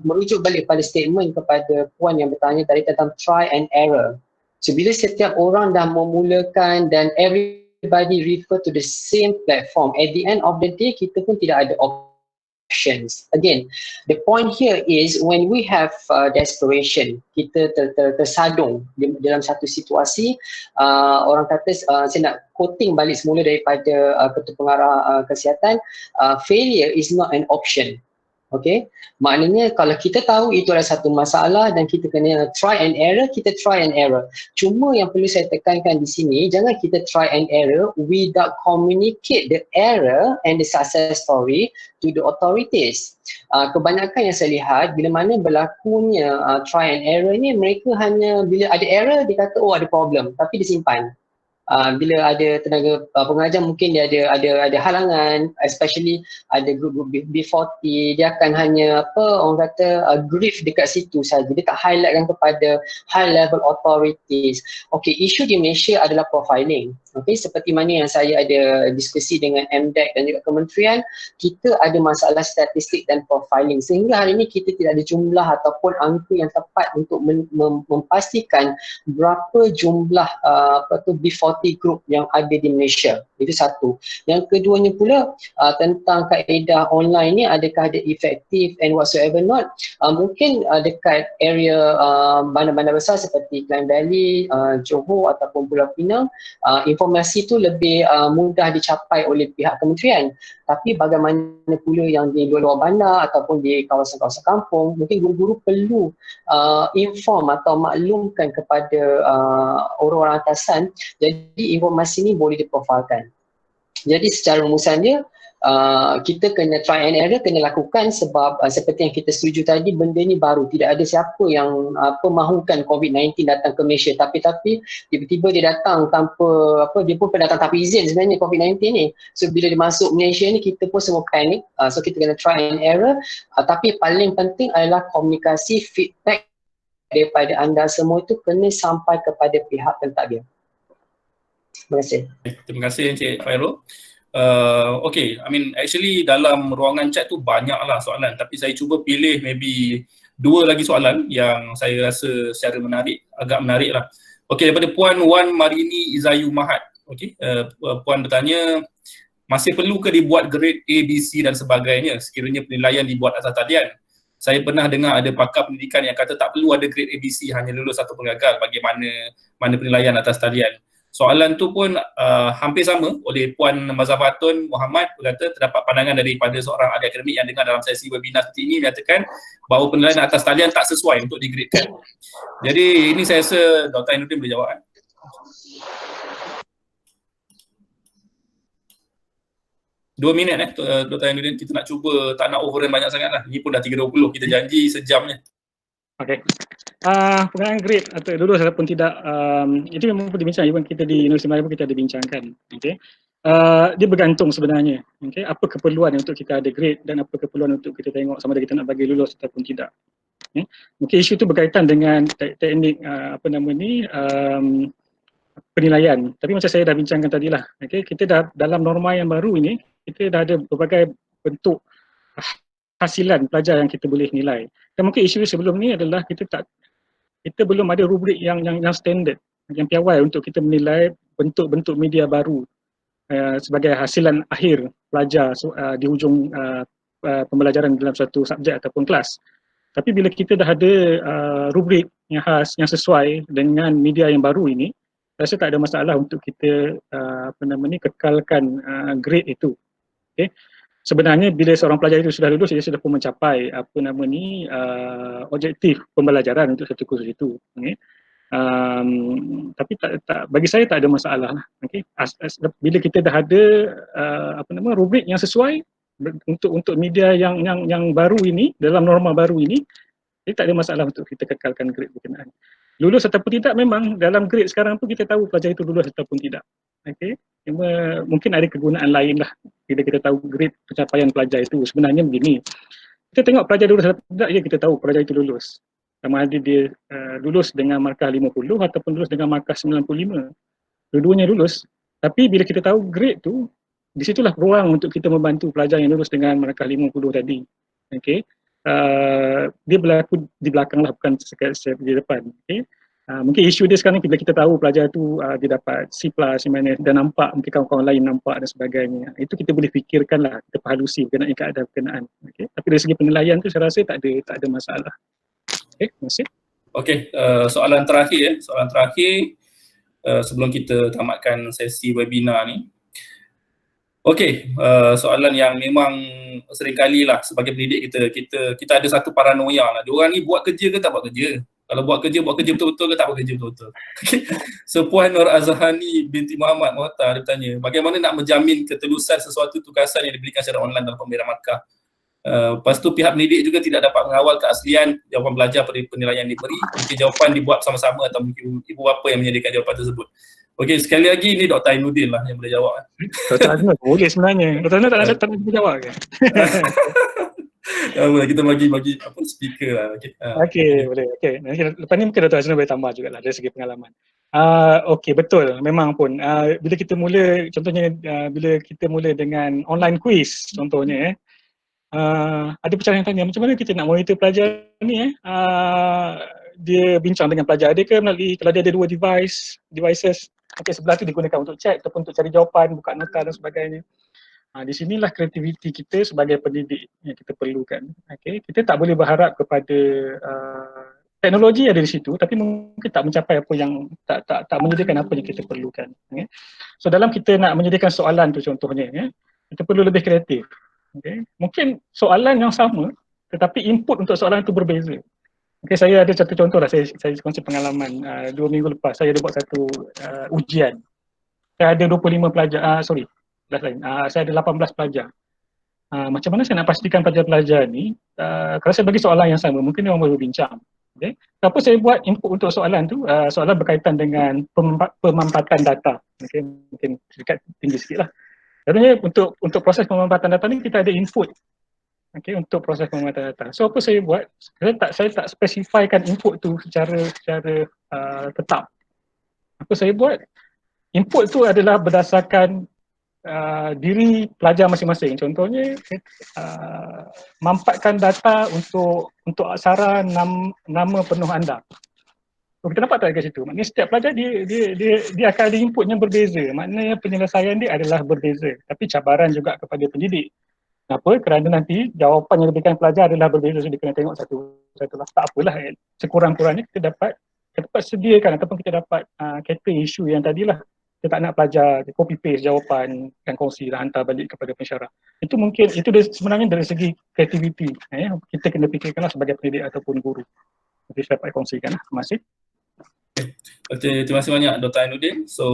merujuk balik pada statement kepada puan yang bertanya tadi tentang try and error. So bila setiap orang dah memulakan dan everybody refer to the same platform, at the end of the day kita pun tidak ada options. Again, the point here is when we have desperation, kita tersadung dalam satu situasi, orang kata, saya nak quoting balik semula daripada Ketua Pengarah Kesihatan, failure is not an option. Okay, maknanya kalau kita tahu itu adalah satu masalah dan kita kena try and error, kita try and error. Cuma yang perlu saya tekankan di sini, jangan kita try and error without communicate the error and the success story to the authorities. Kebanyakan yang saya lihat, bila mana berlakunya try and error ni, mereka hanya bila ada error dia kata oh ada problem, tapi dia simpan. Bila ada tenaga pengajar mungkin dia ada halangan, especially ada group B40, dia akan hanya orang kata grief dekat situ saja, dia tak highlightkan kepada high level authorities. Okay, isu di Malaysia adalah profiling. Okay, seperti mana yang saya ada diskusi dengan MDEC dan juga kementerian, kita ada masalah statistik dan profiling sehingga hari ini kita tidak ada jumlah ataupun angka yang tepat untuk memastikan berapa jumlah B40 group yang ada di Malaysia. Itu satu. Yang keduanya pula tentang kaedah online ni, adakah dia efektif and whatsoever not. Mungkin dekat area bandar-bandar besar seperti Klang Valley, Johor ataupun Pulau Pinang, informasi tu lebih mudah dicapai oleh pihak kementerian. Tapi bagaimana pula yang di luar bandar ataupun di kawasan-kawasan kampung, mungkin guru-guru perlu inform atau maklumkan kepada orang-orang atasan, jadi informasi ni boleh diprofilkan. Jadi secara rumusannya, kita kena try and error, kena lakukan sebab seperti yang kita setuju tadi, benda ni baru, tidak ada siapa yang mahukan COVID-19 datang ke Malaysia, tapi tiba-tiba dia datang tanpa dia pun pernah datang tanpa izin sebenarnya COVID-19 ni. So bila dia masuk Malaysia ni, kita pun semua panik, so kita kena try and error, tapi paling penting adalah komunikasi, feedback daripada anda semua itu kena sampai kepada pihak pentadbir. Terima kasih. Terima kasih Encik Fairul. Okay, I mean actually dalam ruangan chat tu banyaklah soalan, tapi saya cuba pilih maybe 2 lagi soalan yang saya rasa secara agak menarik lah. Okay, daripada Puan Wan Marini Izayu Mahat. Okay, Puan bertanya, masih perlu ke dibuat grade A, B, C dan sebagainya sekiranya penilaian dibuat atas talian? Saya pernah dengar ada pakar pendidikan yang kata tak perlu ada grade A, B, C, hanya lulus ataupun gagal, bagaimana penilaian atas talian. Soalan tu pun hampir sama oleh Puan Mazafatun Muhammad, berkata terdapat pandangan daripada seorang ahli akademik yang dengar dalam sesi webinar seperti ini menyatakan bahawa penilaian atas talian tak sesuai untuk digradekan. Jadi ini saya rasa Dr. Ainuddin boleh jawab. 2 minit Dr. Ainuddin, kita nak cuba tak nak overrun banyak sangat lah. Ini pun dah 3.20, kita janji sejam je. Okay. Pengenaan grade atau lulus ataupun tidak, itu memang perlu dibincang. Even kita di Universiti Melayu pun kita ada bincangkan. Okay. Dia bergantung sebenarnya. Okay. Apa keperluan untuk kita ada grade dan apa keperluan untuk kita tengok sama ada kita nak bagi lulus ataupun tidak. Okay. Mungkin isu itu berkaitan dengan teknik penilaian. Tapi macam saya dah bincangkan tadi lah. Okay. Kita dah dalam norma yang baru ini, kita dah ada berbagai bentuk hasilan pelajar yang kita boleh nilai. Dan mungkin isu sebelum ni adalah kita belum ada rubrik yang standard, yang piawai untuk kita menilai bentuk-bentuk media baru sebagai hasilan akhir pelajar di hujung pembelajaran dalam satu subjek ataupun kelas. Tapi bila kita dah ada rubrik yang khas, yang sesuai dengan media yang baru ini, rasa tak ada masalah untuk kita kekalkan grade itu. Okay. Sebenarnya bila seorang pelajar itu sudah lulus, dia sudah pun mencapai objektif pembelajaran untuk satu kursus itu. Okay. Tapi bagi saya tak ada masalah lah. Okay. Bila kita dah ada rubrik yang sesuai untuk media yang baru ini, dalam norma baru ini, jadi tak ada masalah untuk kita kekalkan grade berkenaan. Lulus ataupun tidak, memang dalam grade sekarang pun kita tahu pelajar itu lulus ataupun tidak. Okay. Cuma mungkin ada kegunaan lain lah bila kita tahu grade pencapaian pelajar itu. Sebenarnya begini, kita tengok pelajar lulus atau tidak, ya kita tahu pelajar itu lulus. Sama ada dia lulus dengan markah 50 ataupun lulus dengan markah 95. Dua-duanya lulus. Tapi bila kita tahu grade tu, di situlah ruang untuk kita membantu pelajar yang lulus dengan markah 50 tadi. Okay. Dia berlaku di belakang lah, bukan di depan. Okay. Mungkin isu dia sekarang bila kita tahu pelajar tu dia dapat C+ dan nampak mungkin kawan-kawan lain nampak dan sebagainya, itu kita boleh fikirkan lah, kita pahalusi berkenaan keadaan berkenaan. Okay. Tapi dari segi penilaian tu saya rasa tak ada masalah. Okay, terima kasih. Okay, soalan terakhir sebelum kita tamatkan sesi webinar ni. Okay, soalan yang memang seringkali lah sebagai pendidik kita ada satu paranoia lah. Diorang ni buat kerja ke tak buat kerja? Kalau buat kerja betul-betul ke tak buat kerja betul-betul? So Puan Nur Azhani binti Muhammad Mohtar, dia bertanya, bagaimana nak menjamin ketelusan sesuatu tugasan yang diberikan secara online dalam pemberian markah? Lepas tu pihak pendidik juga tidak dapat mengawal keaslian jawapan belajar pada penilaian diberi. Mungkin jawapan dibuat sama-sama atau mungkin ibu bapa yang menyediakan jawapan tersebut. Okey, sekali lagi ni Dr. Ainuddin lah yang boleh jawab. Dr. Ainuddin boleh sebenarnya. Dr. Ainuddin tak nak jawab ke? Kita bagi speaker lah. Okey, boleh. Okey. Lepas ni mungkin Dr. Ainuddin boleh tambah juga lah dari segi pengalaman. Okey, betul. Memang pun bila kita mula, contohnya bila kita mula dengan online quiz contohnya ada pecahan yang tanya macam mana kita nak monitor pelajar ni dia bincang dengan pelajar, ada ke melalui, kalau dia ada 2 devices, okey, sebelah tu digunakan untuk chat ataupun untuk cari jawapan, buka nota dan sebagainya. Di sinilah kreativiti kita sebagai pendidik yang kita perlukan. Okay. Kita tak boleh berharap kepada teknologi ada di situ, tapi mungkin tak mencapai apa yang tak menyediakan apa yang kita perlukan. Okay. So dalam kita nak menyediakan soalan tu contohnya, kita perlu lebih kreatif. Okay. Mungkin soalan yang sama, tetapi input untuk soalan itu berbeza. Okay, saya ada satu contoh lah, saya kongsi pengalaman 2 minggu lepas, saya ada buat satu ujian. Saya ada 25 pelajar, saya ada 18 pelajar. macam mana saya nak pastikan pelajar-pelajar ni, kalau saya bagi soalan yang sama, mungkin dia orang boleh berbincang. Okay. Apa saya buat input untuk soalan tu, soalan berkaitan dengan pemampatan data. Okay. Mungkin sedikit tinggi sikit lah. Contohnya untuk proses pemampatan data ni kita ada input. Okay, untuk proses pemampatan data. So apa saya buat, saya tak spesifikkan input tu secara tetap. Apa saya buat, input tu adalah berdasarkan diri pelajar masing-masing. Contohnya mampatkan data untuk aksara nama penuh anda. So, kita nampak tak kat situ? Maknanya setiap pelajar dia akan ada input yang berbeza. Maknanya penyelesaian dia adalah berbeza. Tapi cabaran juga kepada pendidik. Kenapa? Kerana nanti jawapan yang diberikan pelajar adalah berbeza. So dia kena tengok satu lah. Tak apalah, sekurang-kurangnya kita dapat sediakan ataupun kita dapat cater isu yang tadilah. Kita tak nak pelajar copy paste jawapan dan kongsi dan hantar balik kepada pensyarah. Itu mungkin, itu sebenarnya dari segi kreativiti. Kita kena fikirkanlah sebagai pendidik ataupun guru. Nanti saya dapat kongsikan. Terima kasih. Okay, terima kasih banyak Dr. Ainuddin. So,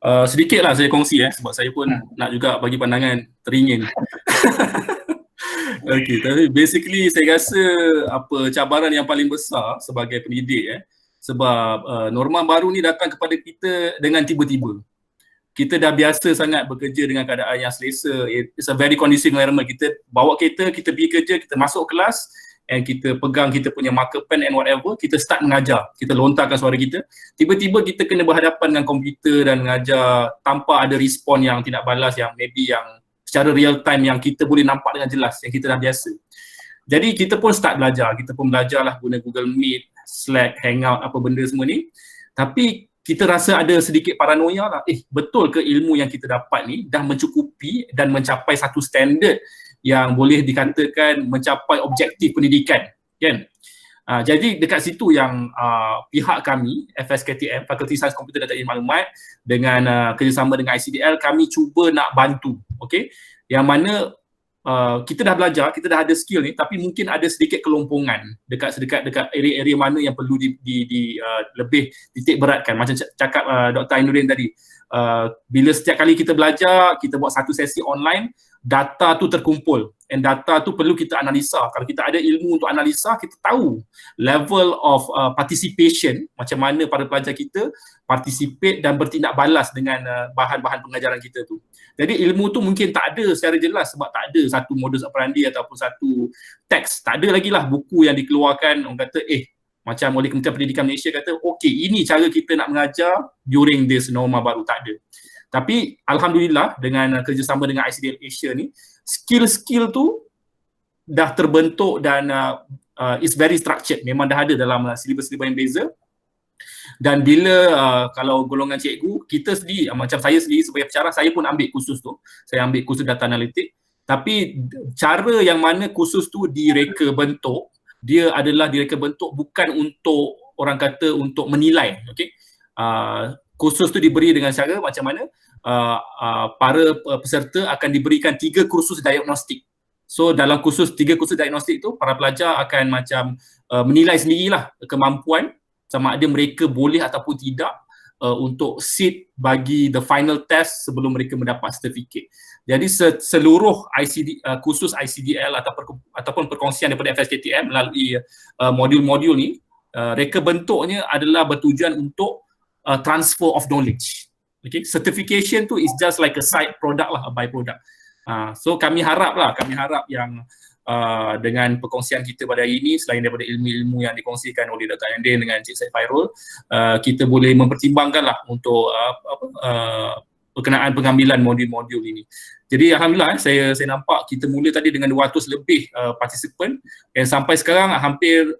sedikitlah saya kongsi sebab saya pun nak juga bagi pandangan teringin. Okay, tapi basically saya rasa apa cabaran yang paling besar sebagai pendidik sebab norma baru ni datang kepada kita dengan tiba-tiba. Kita dah biasa sangat bekerja dengan keadaan yang selesa. It's a very conducive environment. Kita bawa kereta, kita pergi kerja, kita masuk kelas and kita pegang kita punya marker pen and whatever, kita start mengajar. Kita lontarkan suara kita. Tiba-tiba kita kena berhadapan dengan komputer dan mengajar tanpa ada respon yang tidak balas, yang maybe yang secara real time yang kita boleh nampak dengan jelas, yang kita dah biasa. Jadi kita pun start belajar. Kita pun belajarlah guna Google Meet, Slack, Hangout, apa benda semua ni. Tapi kita rasa ada sedikit paranoia lah. Betul ke ilmu yang kita dapat ni dah mencukupi dan mencapai satu standard yang boleh dikatakan mencapai objektif pendidikan, kan? Jadi dekat situ yang pihak kami, FSKTM, Fakulti Sains Komputer dan Teknik Maklumat, dengan kerjasama dengan ICDL, kami cuba nak bantu, okay? Yang mana kita dah belajar, kita dah ada skill ni, tapi mungkin ada sedikit kelompongan dekat area-area mana yang perlu lebih titik beratkan. Macam cakap Dr. Ainuddin tadi, bila setiap kali kita belajar, kita buat satu sesi online, data tu terkumpul and data tu perlu kita analisa. Kalau kita ada ilmu untuk analisa, kita tahu level of participation, macam mana para pelajar kita participate dan bertindak balas dengan bahan-bahan pengajaran kita tu. Jadi ilmu tu mungkin tak ada secara jelas sebab tak ada satu modus operandi ataupun satu teks. Tak ada lagi lah buku yang dikeluarkan, orang kata macam oleh Kementerian Pendidikan Malaysia kata, okay, ini cara kita nak mengajar during this norma baru. Tak ada. Tapi Alhamdulillah dengan kerjasama dengan ICDL Asia ni, skill-skill tu dah terbentuk dan is very structured. Memang dah ada dalam silibus-silibus yang beza. Dan bila kalau golongan cikgu, kita sendiri, macam saya sendiri sebagai pensyarah, saya pun ambil kursus tu. Saya ambil kursus data analitik. Tapi cara yang mana kursus tu direka bentuk, dia adalah direka bentuk bukan untuk orang kata untuk menilai. Okay? Kursus tu diberi dengan cara macam mana para peserta akan diberikan 3 kursus diagnostik. So dalam 3 kursus diagnostik tu, para pelajar akan macam menilai sendirilah kemampuan sama ada mereka boleh ataupun tidak untuk sit bagi the final test sebelum mereka mendapat sertifikat. Jadi seluruh kursus ICDL ataupun perkongsian daripada FSKTM melalui modul-modul ni, reka bentuknya adalah bertujuan untuk transfer of knowledge. Okay, certification tu is just like a side product lah, a byproduct. So kami harap yang dengan perkongsian kita pada hari ini, selain daripada ilmu-ilmu yang dikongsikan oleh Dr. Ainuddin dengan Cik Syed Fairul, kita boleh mempertimbangkan lah untuk berkenaan pengambilan modul-modul ini. Jadi Alhamdulillah saya nampak kita mula tadi dengan 200 lebih participant dan sampai sekarang hampir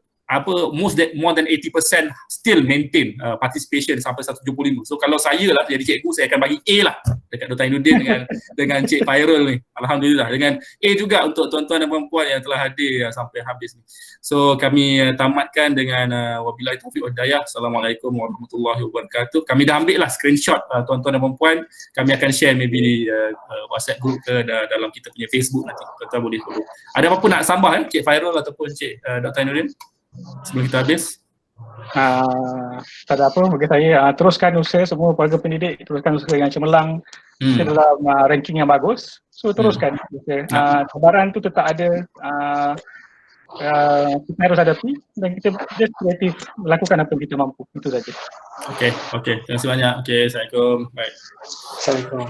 more than 80% still maintain participation sampai 175. So kalau saya lah jadi cikgu, saya akan bagi A lah dekat Dr. Ainuddin dengan Cik Fairul ni. Alhamdulillah, dengan A juga untuk tuan-tuan dan puan-puan yang telah hadir sampai habis ni. So kami tamatkan dengan wabillahi taufiq wal hidayah. Assalamualaikum warahmatullahi wabarakatuh. Kami dah ambil lah screenshot tuan-tuan dan puan-puan. Kami akan share maybe di WhatsApp group ke dalam kita punya Facebook nanti. Tuan-tuan boleh follow. Ada apa-apa nak sambah Cik Fairul ataupun Cik Dr. Ainuddin sebelum kita habis? Tak ada apa bagi saya. Teruskan usaha semua warga pendidik, teruskan usaha dengan cemerlang. kita dalam ranking yang bagus. So teruskan. Okay. Cabaran tu tetap ada. Kita harus hadapi dan kita just kreatif melakukan apa yang kita mampu. Itu saja. Okey. Terima kasih banyak. Okey, Assalamualaikum. Baik. Assalamualaikum.